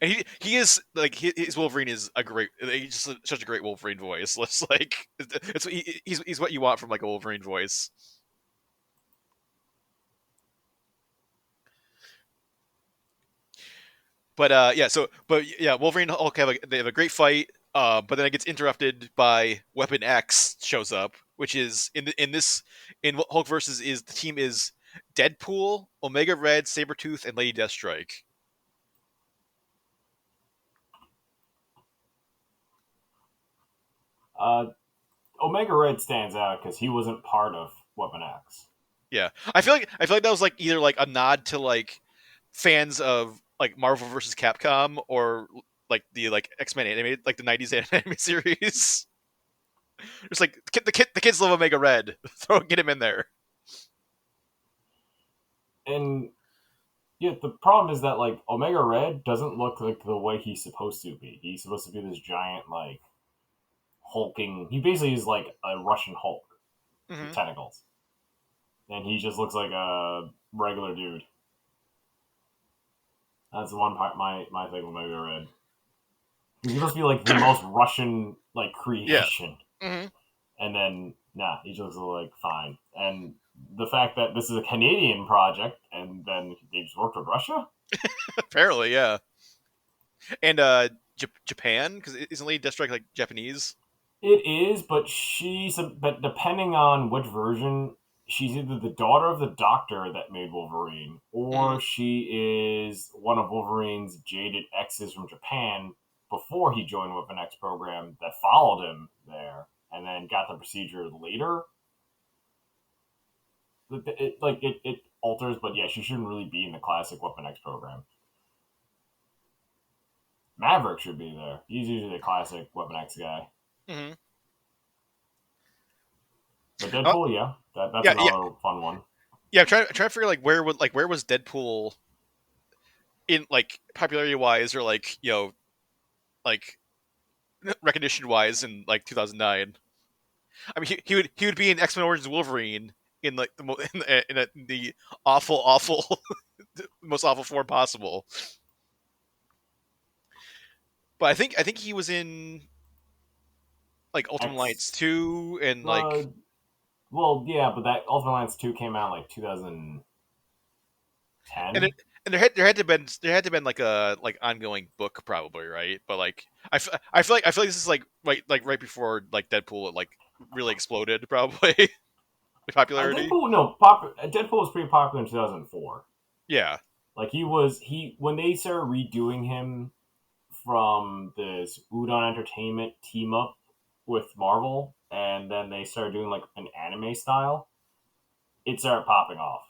And he is like his Wolverine is a great. He's just such a great Wolverine voice. It's like he's what you want from like a Wolverine voice. But Wolverine and Hulk they have a great fight. But then it gets interrupted by Weapon X shows up, which is in Hulk versus is the team is Deadpool, Omega Red, Sabretooth, and Lady Deathstrike. Uh, Omega Red stands out because he wasn't part of Weapon X. Yeah, I feel like that was like either like a nod to like fans of like Marvel versus Capcom or like the like X-Men animated like the '90s anime series. Just like the kids love Omega Red, get him in there. And yeah, the problem is that like Omega Red doesn't look like the way he's supposed to be. He's supposed to be this giant like hulking. He basically is like a Russian Hulk with Hmm. tentacles, and he just looks like a regular dude. That's the one part my thing with Omega Red. He's supposed to be like the most Russian like Yeah. creation, Hmm. and then nah, he just looks like fine. And the fact that this is a Canadian project, and then they just worked with Russia. Apparently, yeah. And Japan, because isn't Lady Deathstrike like Japanese? It is, but depending on which version, she's either the daughter of the doctor that made Wolverine, Hmm. or she is one of Wolverine's jaded exes from Japan before he joined Weapon X program that followed him there and then got the procedure later. It alters, but yeah, she shouldn't really be in the classic Weapon X program. Maverick should be there. He's usually the classic Weapon X guy. Hmm. But Oh, Deadpool, yeah, that's yeah, yeah, another fun one. yeah. I'm trying to figure where was Deadpool in like popularity wise or like like recognition wise in like 2009. I mean, he would be in X-Men Origins Wolverine in like the awful most awful form possible. But I think he was in like Ultimate Alliance X 2 and Uh, like well, yeah, but that Ultimate Alliance 2 came out in like 2010. and it, and there had to been like a like ongoing book probably, right? But like I feel like this is like right before like Deadpool like really exploded probably the popularity. Deadpool was pretty popular in 2004. Yeah. Like he when they started redoing him from this Udon Entertainment team up with Marvel, and then they started doing like an anime style, it started popping off.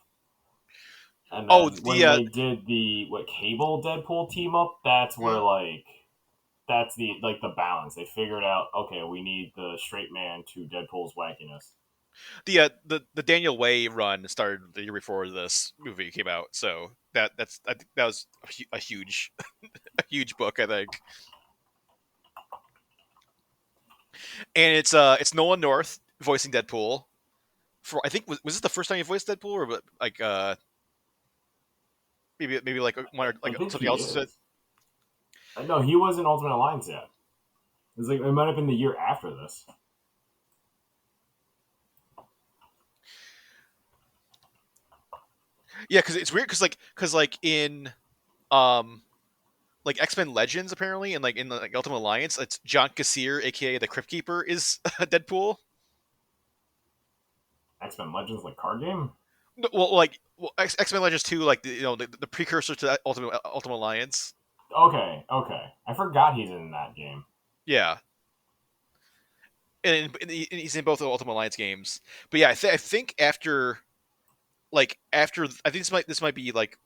And Oh, then the when they did the what Cable Deadpool team up, that's where like that's the balance. They figured out, okay, we need the straight man to Deadpool's wackiness. the Daniel Way run started the year before this movie came out, so I think that was a huge a huge book I think, and it's Nolan North voicing Deadpool for I think was this the first time you voiced Deadpool or like maybe like one or I like think something he else said. is. No, he was in Ultimate Alliance yet. It might have been the year after this. Yeah, because it's weird because like in um like X-Men Legends apparently and like in like Ultimate Alliance it's John Kassir aka the Crypt Keeper is Deadpool. X Men Legends, like card game. No, well, like X-Men Legends 2, like the precursor to that Ultimate Alliance. Okay. I forgot he's in that game. Yeah, and he's in both the Ultimate Alliance games. But yeah, I think after I think this might be like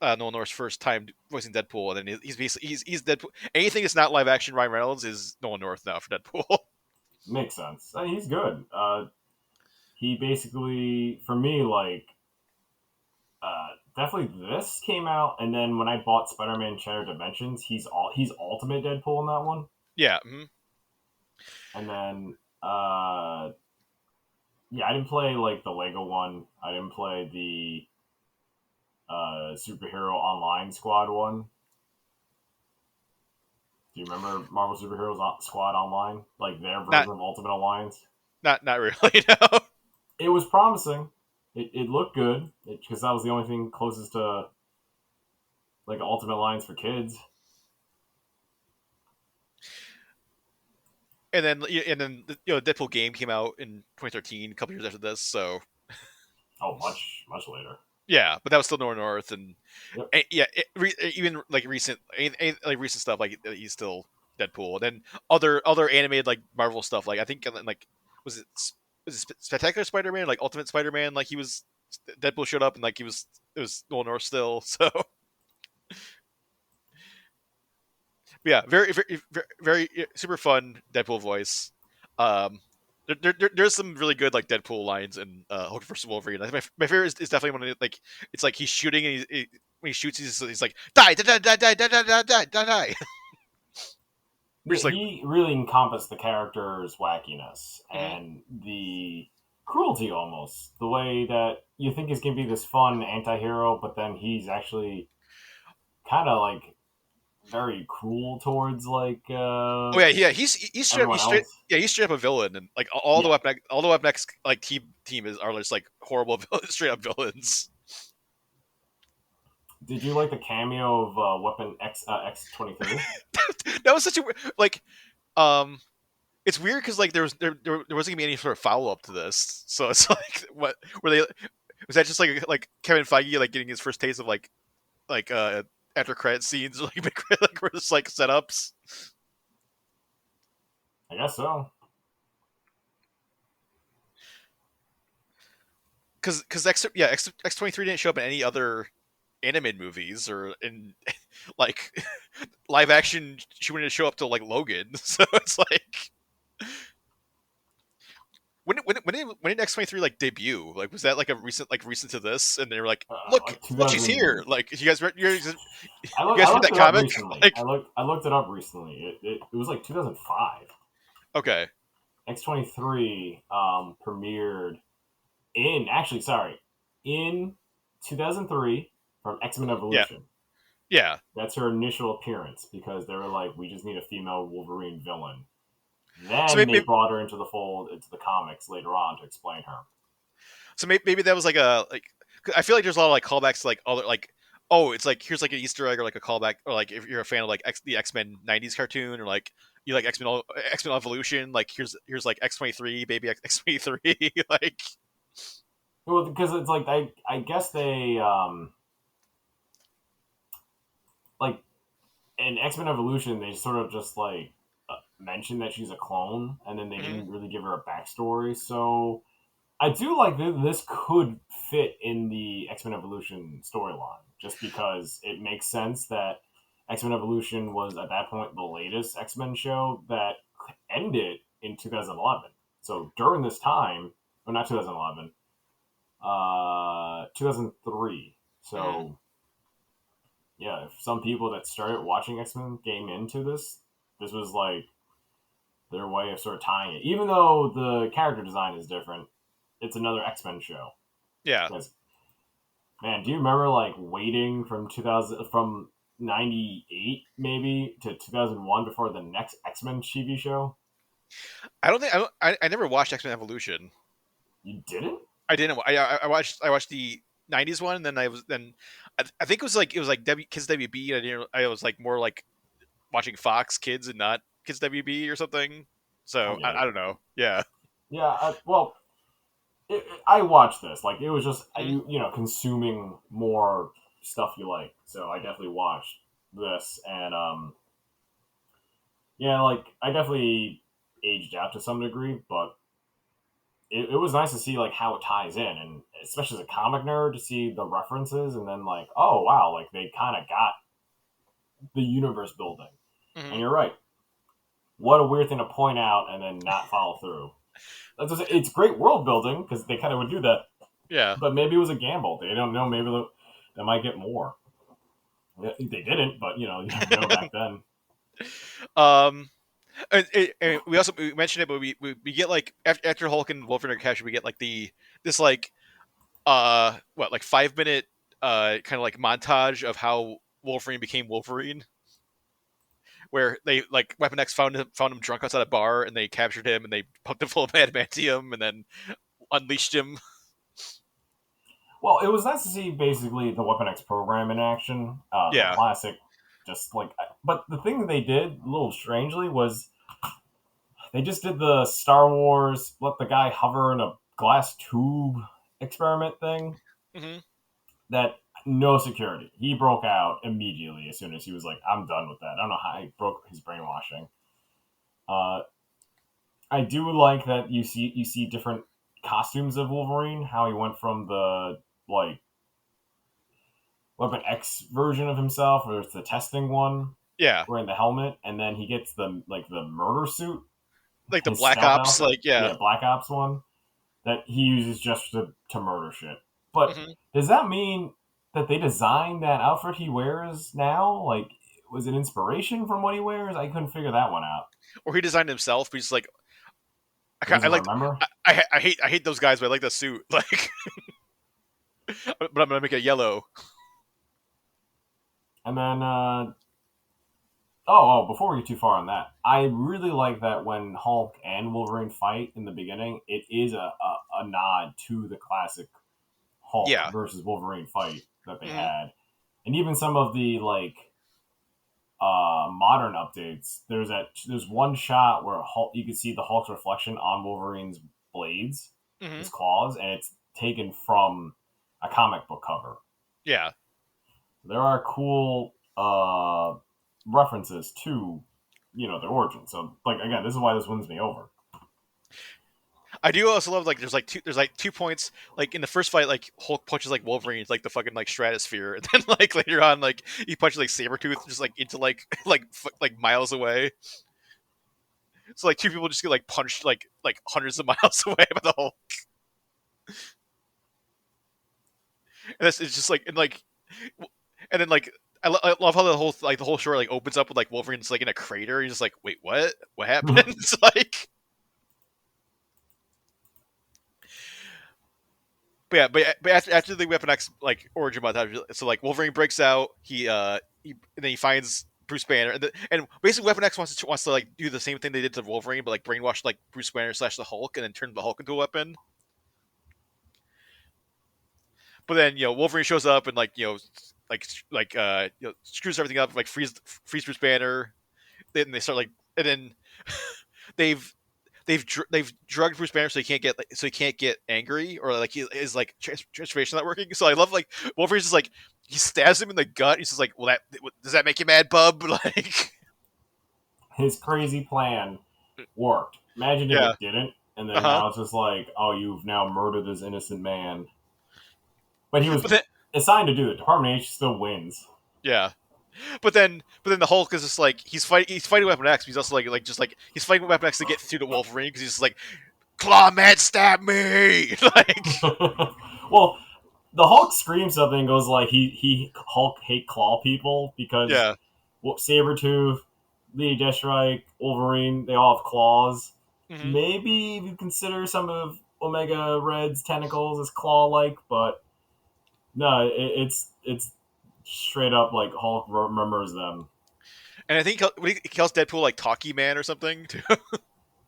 Nolan North's first time voicing Deadpool, and then he's basically he's Deadpool. Anything that's not live action Ryan Reynolds is Nolan North now for Deadpool. Makes sense. He's good. He basically, for me, like definitely this came out, and then when I bought Spider Man Shattered Dimensions, he's Ultimate Deadpool in that one, Yeah. Mm-hmm. and then yeah, I didn't play like the Lego one. I didn't play the superhero online squad one. Do you remember Marvel Superheroes Squad Online, like their Not version of Ultimate Alliance? not really. No. It was promising. It looked good because that was the only thing closest to like Ultimate Alliance for kids. And then Deadpool game came out in 2013, a couple years after this. So Oh, much later. yeah, but that was still North, and Yep. yeah, even like like recent stuff, like he's still Deadpool. And then other animated like Marvel stuff, like I think like was it Spectacular Spider-Man, like Ultimate Spider-Man, like he was Deadpool showed up and like it was Nolan North still. So but yeah, very super fun Deadpool voice. Um, there's some really good like Deadpool lines in Hulk vs Wolverine. I think my favorite is definitely when like it's like he's shooting and when he shoots he's like die die die die die die die die die die. We're Yeah, just like he really encompassed the character's wackiness mhm. and the cruelty almost. The way that you think he's gonna be this fun anti-hero, but then he's actually kind of like very cruel towards like Oh yeah everyone he's straight else. yeah he's straight up a villain, and like Yeah. All the Weapon X like team is are just like horrible straight up villains. Did you like the cameo of Weapon X-23? That was such a like um it's weird because like there wasn't gonna be any sort of follow up to this, so it's like what were they? Was that just like Kevin Feige like getting his first taste of like after credit scenes like were just like setups? I guess so. Because X 23 didn't show up in any other animated movies or in like live action. She wouldn't show up till like Logan, so it's like when did X 23 like debut? Like, was that like a recent to this? And they were like, Like look, she's 2000. here. Like, you I guys read looked that it up comic? recently. Like, I looked it up recently. It was like 2005. okay, X-23 premiered in actually sorry in 2003 from X-Men yeah, Evolution. yeah. That's her initial appearance because they were like, we just need a female Wolverine villain. So Then they brought her into the fold into the comics later on to explain her. maybe that was like a like. 'Cause I feel like there's a lot of like callbacks to like other like. Oh, it's like here's like an Easter egg or like a callback or like if you're a fan of like the X-Men '90s cartoon or like you like X-Men Evolution, like here's like X 23 baby X 23 like Well, because it's like I guess they like in X-Men Evolution they sort of just like mentioned that she's a clone and then they mhm. didn't really give her a backstory. So I do like that this could fit in the X Men Evolution storyline, just because it makes sense that X Men Evolution was at that point the latest X Men show that ended in 2011. So during this time, or not 2011, 2003. Mhm. So yeah, if some people that started watching X Men came into this, this was like their way of sort of tying it. Even though the character design is different, it's another X Men show. Yeah. Because man, do you remember like waiting from 2000 from 98 maybe to 2001 before the next X-Men TV show? I don't think I never watched X Men Evolution. You didn't? I didn't. I watched the '90s one, and then I think it was like Kids WB. I was like more like watching Fox Kids and not Kids WB or something. I So get I it. don't know. Yeah. Yeah, well, I watched this. Like it was just Mhm. you know consuming more stuff you like. So I definitely watched this and yeah, like I definitely aged out to some degree, but it was nice to see like how it ties in, and especially as a comic nerd to see the references, and then like, oh wow, like they kind of got the universe building. And Mhm. you're right. What a weird thing to point out and then not follow through. It's great world building because they kind of would do that, Yeah. but maybe it was a gamble. They don't know. Maybe they might get more. They didn't, but you know, you never know back then. um. And we mentioned it, but we get like after Hulk and Wolverine are captured, we get like this like what like 5 minute kind of like montage of how Wolverine became Wolverine, where they like Weapon X found him drunk outside a bar, and they captured him, and they pumped him full of adamantium, and then unleashed him. Well, it was nice to see basically the Weapon X program in action. The Yeah. classic, just like. But the thing they did, a little strangely, was they just did the Star Wars let the guy hover in a glass tube experiment thing. Hmm. That no security. He broke out immediately as soon as he was like, "I'm done with that." I don't know how he broke his brainwashing. Uh, I do like that you see different costumes of Wolverine. How he went from the like Weapon X version of himself, or it's the testing one Yeah, wearing the helmet, and then he gets the murder suit, like the his Black stealth Ops, outfit. like yeah. Yeah, Black Ops one that he uses just to murder shit. But Hmm. does that mean that they designed that outfit he wears now? Like, was it inspiration from what he wears? I couldn't figure that one out. Or he designed himself, but he's like, He I doesn't like, remember. I hate those guys, but I like the suit, like, but I'm gonna make it yellow. And then, before we get too far on that, I really like that when Hulk and Wolverine fight in the beginning, it is a nod to the classic Hulk Yeah. versus Wolverine fight that they Hmm. had, and even some of the modern updates. There's one shot where Hulk, you can see the Hulk's reflection on Wolverine's blades, Hmm. his claws, and it's taken from a comic book cover. Yeah. There are cool references to their origin. So like again, this is why this wins me over. I do also love like there's like 2 points like in the first fight like Hulk punches like Wolverine like the fucking like stratosphere, and then like later on like he punches like Sabretooth just like into like like miles away. So like two people just get like punched like hundreds of miles away by the Hulk. And it's just like and then like I love how the whole story like opens up with like Wolverine's like in a crater. He's just like, wait, what happened? It's like, but after the Weapon X like origin montage, so like Wolverine breaks out, and then he finds Bruce Banner, and basically Weapon X wants to like do the same thing they did to Wolverine, but like brainwash like Bruce Banner slash the Hulk, and then turn the Hulk into a weapon. But then Wolverine shows up and screws everything up, like freeze Bruce Banner. Then they start like, and then they've they've drugged Bruce Banner so he can't get angry, or like he is like transformation not working. So I love like Wolverine's just like he stabs him in the gut. He's just like, well, that does that make you mad, bub? Like, His crazy plan worked. Imagine if yeah, it didn't, and uh then huh. now it's just like, oh, you've now murdered this innocent man. But he was But then assigned to do it. Department H still wins. yeah, but then the Hulk is just like he's fighting Weapon X. But he's also like he's fighting Weapon X to get through to Wolverine because he's just like claw man stab me like Well, the Hulk screams something and goes like he Hulk hate claw people because yeah. Sabretooth, Lady Deathstrike, Wolverine, they all have claws. Hmm. Maybe you consider some of Omega Red's tentacles as claw like, but no, it's straight up like Hulk remembers them. And I think he calls Deadpool like Talkie Man or something too.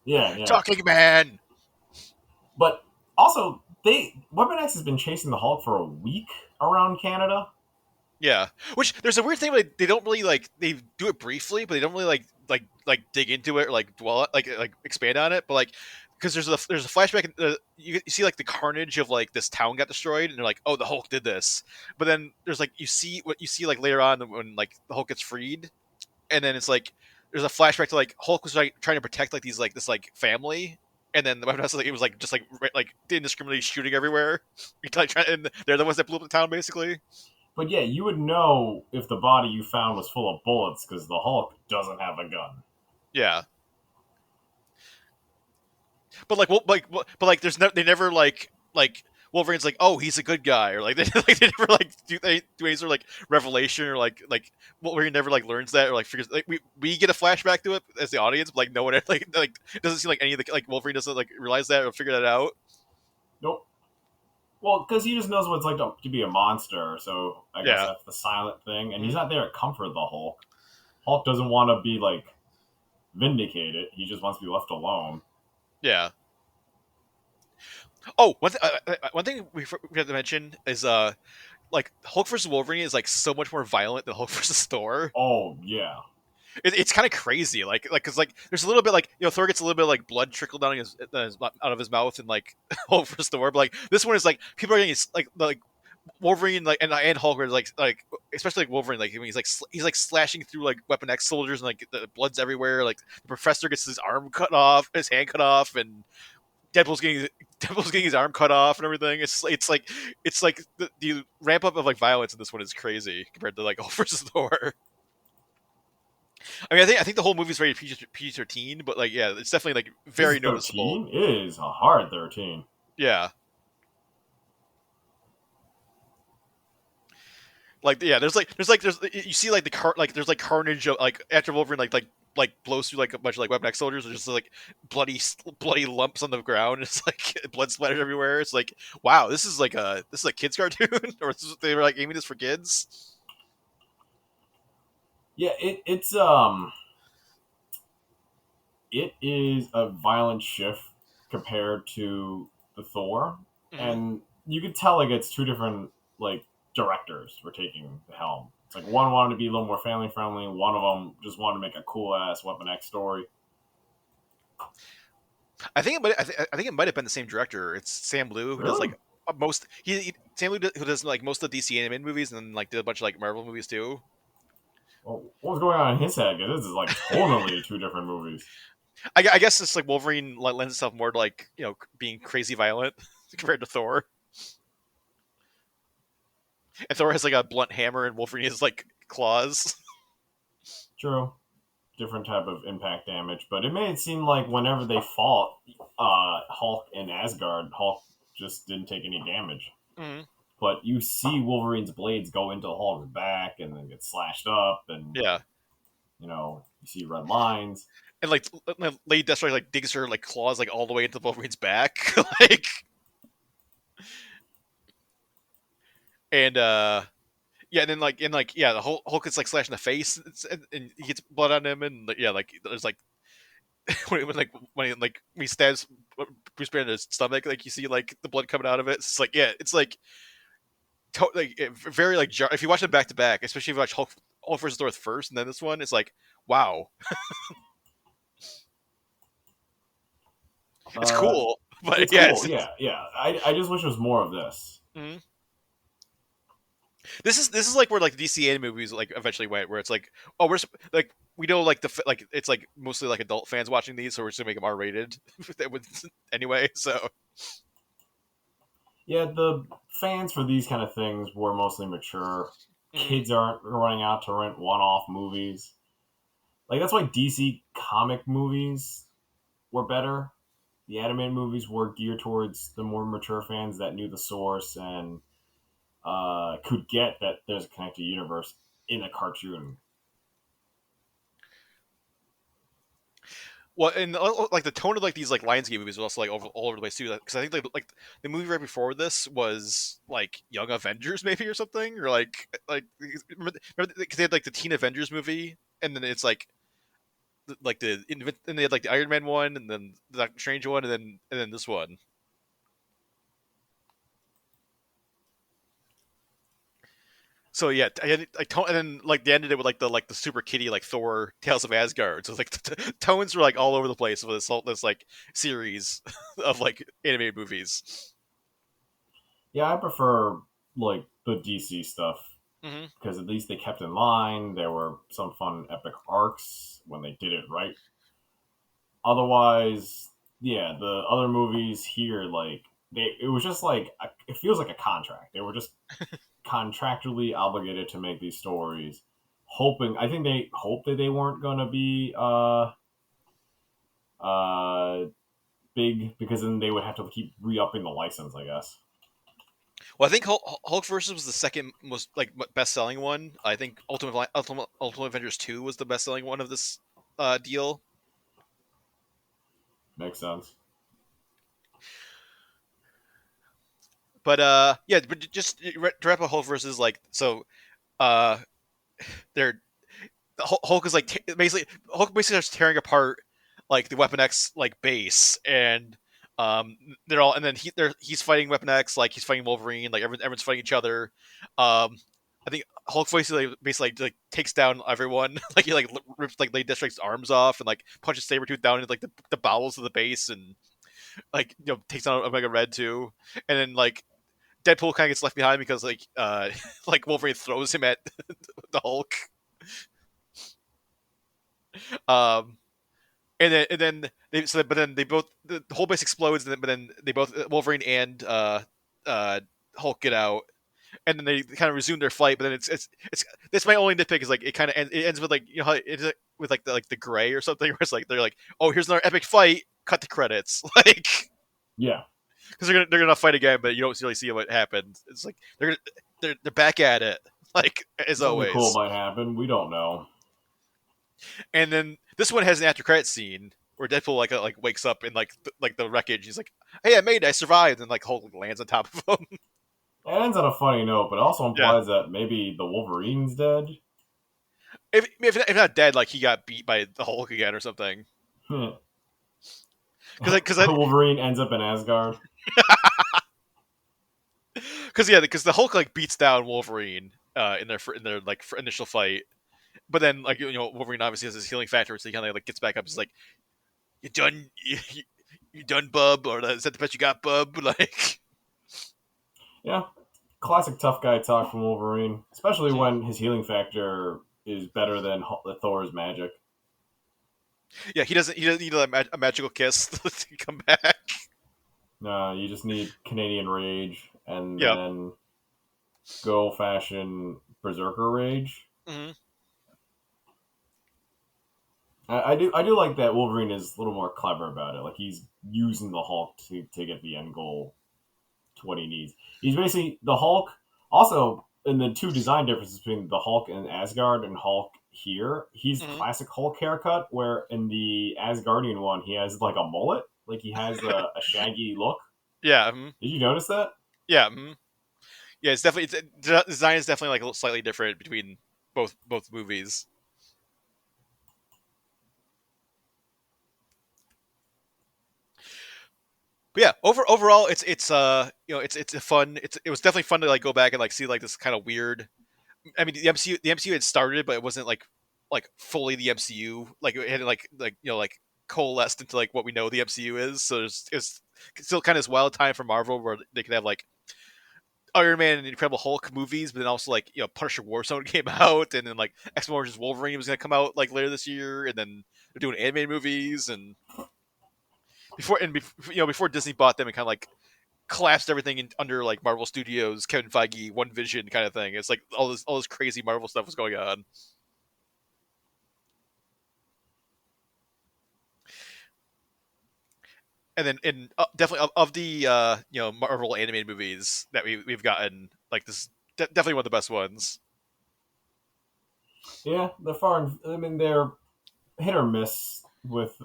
Yeah, yeah. Talking Man. But also, Weapon X has been chasing the Hulk for a week around Canada. Yeah, which there's a weird thing where they don't really like they do it briefly, but they don't really like dig into it or like dwell like expand on it. But like because there's a flashback, you see like the carnage of like this town got destroyed, and they're like, oh, the Hulk did this. But then there's like what you see like later on when like the Hulk gets freed, and then it's like there's a flashback to like Hulk was like trying to protect like these like this like family. And then the weapon like it was like just like indiscriminately shooting everywhere. And they're the ones that blew up the town, basically. But yeah, you would know if the body you found was full of bullets because the Hulk doesn't have a gun. Yeah, but there's no they never like Wolverine's like, oh, he's a good guy, or like they never like do any sort of like revelation, or like Wolverine never like learns that, or like figures like we get a flashback to it as the audience, but like no one like it doesn't seem like any of the like Wolverine doesn't like realize that or figure that out. Nope. Well, because he just knows what it's like to be a monster, so I guess Yeah. that's the silent thing. And he's Mhm. not there to comfort the Hulk. Hulk doesn't want to be like vindicated. He just wants to be left alone. Yeah. Oh, one thing we forgot to mention is like Hulk versus Wolverine is like so much more violent than Hulk versus Thor. Oh yeah, It's kind of crazy, because like there's a little bit like Thor gets a little bit of, like blood trickle down out of his mouth and like Hulk versus Thor, but like this one is like people are getting like Wolverine and Hulk are like especially like Wolverine like when he's like slashing through like Weapon X soldiers and like the blood's everywhere. Like the Professor gets his arm cut off, his hand cut off, and Deadpool's getting his arm cut off and everything. It's like the ramp up of like violence in this one is crazy compared to like Hulk versus Thor. I mean, I think the whole movie's rated PG-13, but like yeah, it's definitely like this very is noticeable. 13. It is a hard 13. Yeah. Like yeah, there's you see like there's like carnage of, like after Wolverine like blows through like a bunch of like Weapon X soldiers. There's just like bloody lumps on the ground. It's like blood splattered everywhere. It's like wow, this is a kids cartoon, or they were like aiming this for kids. Yeah, it is a violent shift compared to the Thor, Hmm. and you could tell like it's two different like directors were taking the helm. It's like one wanted to be a little more family friendly, one of them just wanted to make a cool ass Weapon X story. I think it might have been the same director. It's Sam Liu who does Really? like Sam Liu who does like most of the DC animated movies and then like did a bunch of like Marvel movies too. Well, what was going on in his head? Because this is like totally two different movies. I guess it's like Wolverine lends itself more to like being crazy violent compared to Thor. And Thor has like a blunt hammer, and Wolverine has like claws. True, different type of impact damage, but it made it seem like whenever they fought Hulk in Asgard, Hulk just didn't take any damage. Mhm. But you see Wolverine's blades go into Hulk's back and then get slashed up, and Yeah, you see red lines. and like Lady Deathstrike like digs her like claws like all the way into Wolverine's back, like and yeah, and then yeah, the whole Hulk gets like slashed in the face, and he gets blood on him, and like, yeah, like there's like when he stabs Bruce Banner in his stomach, like you see like the blood coming out of it. It's like yeah, it's like very like if you watch them back to back, especially if you watch Hulk versus Thor first and then this one, it's like wow, it's Uh, cool, but it's yeah, cool, yeah, yeah. I just wish it was more of this. mhm. This is like where like the DC anime movies like eventually went, where it's like oh like we know like like it's like mostly like adult fans watching these, so we're just gonna make them R rated anyway. So Yeah, the fans for these kind of things were mostly mature. mhm. Kids aren't running out to rent one-off movies. Like that's why DC comic movies were better. The animated movies were geared towards the more mature fans that knew the source and could get that there's a connected universe in a cartoon. Well, and like the tone of like these like Lionsgate movies was also like all over the place too. Because I think like the movie right before this was like Young Avengers maybe or something, or like remember because they had like the Teen Avengers movie, and then it's like and they had like the Iron Man one, and then the Doctor Strange one, and then this one. So yeah, and then like they ended it with like the super kiddie like Thor Tales of Asgard. So like the tones were like all over the place with this like series of like animated movies. Yeah, I prefer like the DC stuff Hmm. because at least they kept in line. There were some fun epic arcs when they did it right. Otherwise, yeah, the other movies here, like it was just like it feels like a contract. They were just contractually obligated to make these stories, hoping. I think they hoped that they weren't gonna be uh big because then they would have to keep re-upping the license. I guess Well, I think Hulk versus was the second most like best selling one. I think Ultimate Avengers 2 was the best selling one of this deal. makes sense. But yeah, but just to wrap up Hulk versus like so uh they're Hulk is like basically Hulk basically starts tearing apart like the Weapon X like base, and they're all, and then he's fighting Weapon X, like he's fighting Wolverine, like everyone's fighting each other. I think Hulk basically like takes down everyone. Like he like rips like Lady Deathstrike's arms off and like punches Sabretooth down into like the bowels of the base, and like takes down Omega Red too. And then like Deadpool kind of gets left behind because like like Wolverine throws him at the Hulk. Um, and then but then they both the whole base explodes, but then they both Wolverine and Hulk get out, and then they kind of resume their fight. But then it's that's my only nitpick is like it ends with like how it ends with like the gray or something where it's like they're like, oh, here's another epic fight, cut the credits. Like Yeah. because they're gonna fight again, but you don't really see what happens. It's like they're back at it, like as Something cool always. might happen. We don't know. And then this one has an after credit scene where Deadpool like wakes up in like like the wreckage. He's like, "Hey, I made it. I survived." And like Hulk lands on top of him. It ends on a funny note, but also Yeah. implies that maybe the Wolverine's dead. If not dead, like he got beat by the Hulk again or something. Because Wolverine ends up in Asgard. because the Hulk like beats down Wolverine in their like initial fight. But then like Wolverine obviously has his healing factor, so he kind of like gets back up. He's like, "You done? You done, bub? Or is that the best you got, bub?" Like, Yeah, classic tough guy talk from Wolverine, especially when his healing factor is better than Thor's magic. yeah, he doesn't need a magical kiss to come back. No, you just need Canadian rage and Yep. then good old fashioned berserker rage. Mm-hmm. I do like that Wolverine is a little more clever about it. Like he's using the Hulk to get the end goal to what he needs. He's basically the Hulk. Also, in the two design differences between the Hulk in Asgard and Hulk here, he's Mm-hmm. classic Hulk haircut. Where in the Asgardian one, he has like a mullet. Like he has a shaggy look. Yeah. Mm-hmm. Did you notice that? Yeah. Mm-hmm. Yeah. It's definitely design is definitely like a little slightly different between both movies. But yeah, overall, it's a fun. It was definitely fun to like go back and like see like this kind of weird. I mean, the MCU had started, but it wasn't like fully the MCU. Like it had like like coalesced into like what we know the MCU is. So it's still kind of this wild time for Marvel where they could have like Iron Man and Incredible Hulk movies, but then also like Punisher Warzone came out, and then like X-Men vs Wolverine was gonna come out like later this year, and then they're doing animated movies, and before Disney bought them and kind of like collapsed everything under like Marvel Studios, Kevin Feige, One Vision kind of thing. It's like all this crazy Marvel stuff was going on. And then definitely of the Marvel animated movies that we've gotten, like this definitely one of the best ones. Yeah, they're far. I mean, they're hit or miss with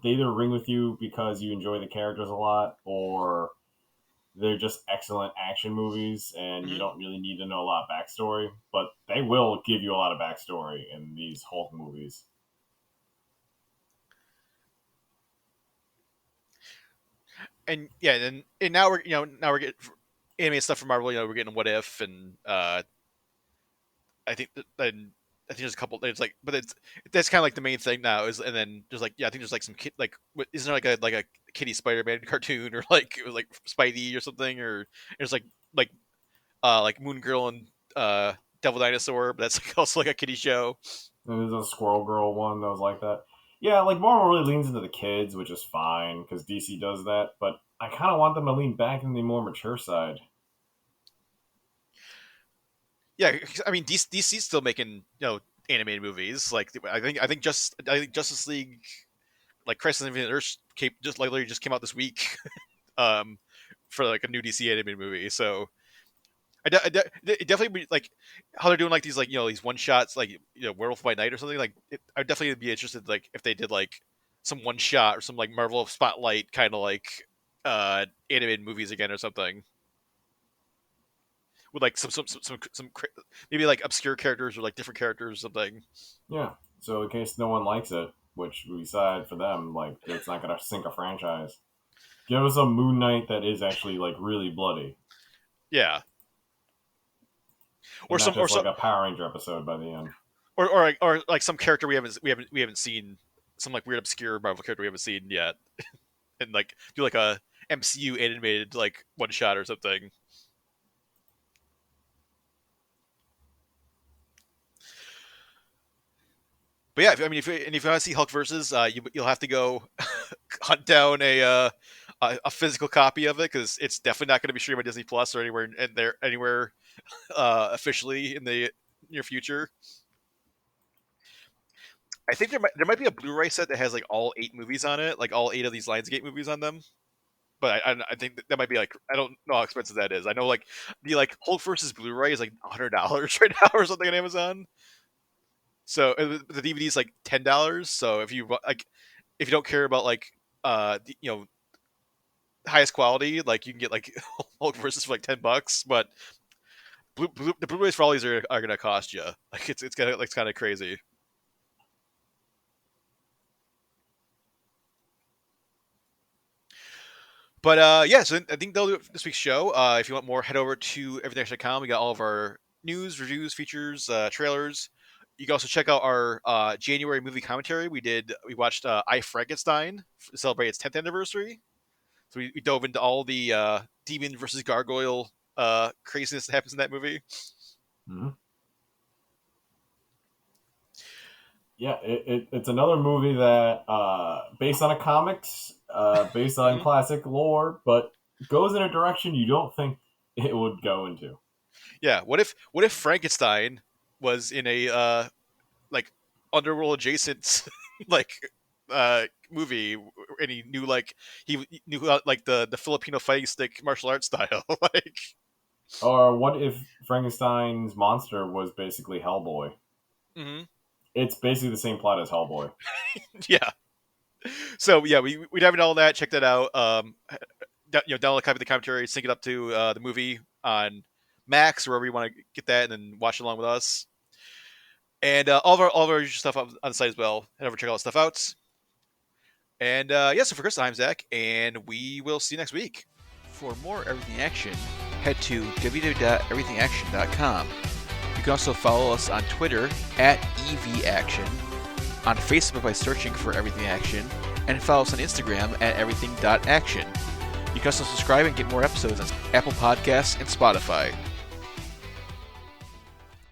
they either ring with you because you enjoy the characters a lot, or they're just excellent action movies and you Hmm. don't really need to know a lot of backstory, but they will give you a lot of backstory in these Hulk movies. And yeah, and now we're getting animated stuff from Marvel. We're getting What If, and I think and I think there's a couple. There's like, but that's kind of like the main thing now is, and then there's like I think there's like some kid like isn't there like a Kitty Spider-Man cartoon or like it was like Spidey or something, or there's like Moon Girl and Devil Dinosaur, but that's like also like a kiddie show. And there's a Squirrel Girl one that was like that. Yeah, like Marvel really leans into the kids, which is fine because DC does that, but I kind of want them to lean back in the more mature side. Yeah, I mean DC's still making animated movies. Like I think Justice League, like Crisis on Infinite Earth, just like literally just came out this week, um, for like a new DC animated movie. So it definitely be like how they're doing like these these one shots like Werewolf by Night or something. Like I'd definitely be interested like if they did like some one shot or some like Marvel Spotlight kind of like animated movies again or something. with like maybe like obscure characters or like different characters or something. Yeah. So in case no one likes it, which we decide for them, like it's not gonna sink a franchise. Give us a Moon Knight that is actually like really bloody, Yeah, and or not some or just some like a Power Ranger episode by the end. or like some character we haven't seen, some like weird obscure Marvel character we haven't seen yet, and like do like a MCU animated like one shot or something. But yeah, if you want to see Hulk versus, you'll have to go hunt down a physical copy of it because it's definitely not going to be streamed on Disney Plus or anywhere officially in the near future. I think there might be a Blu-ray set that has like all 8 movies on it, like all 8 of these Lionsgate movies on them. But I think that might be like, I don't know how expensive that is. I know like the like Hulk versus Blu-ray is like $100 right now or something on Amazon. So the DVD is like $10. So if you don't care about like highest quality, like you can get like Hulk versus for like $10. But the Blu-rays for all these are gonna cost you. Like it's kind of crazy. But yeah, so I think they'll do it for this week's show. If you want more, head over to everythingaction.com. We got all of our news, reviews, features, trailers. You can also check out our January movie commentary. We watched I, Frankenstein to celebrate its 10th anniversary. So we dove into all the demon versus gargoyle craziness that happens in that movie. Mm-hmm. Yeah, it's another movie that based on a comics, based on classic lore, but goes in a direction you don't think it would go into. Yeah, what if Frankenstein was in a like underworld adjacent like movie, and he knew like the Filipino fighting stick martial arts style, like. Or what if Frankenstein's monster was basically Hellboy? Mm-hmm. It's basically the same plot as Hellboy. Yeah. So yeah, we dive into all that. Check that out. Download a copy of the commentary, sync it up to the movie on Max or wherever you want to get that, and then watch along with us. And all of our usual stuff on the site as well. Head over, check all that stuff out. And yeah, so for Chris, I'm Zach, and we will see you next week. For more Everything Action, head to www.everythingaction.com. You can also follow us on Twitter @EVAction, on Facebook by searching for Everything Action, and follow us on Instagram @everything.action. You can also subscribe and get more episodes on Apple Podcasts and Spotify.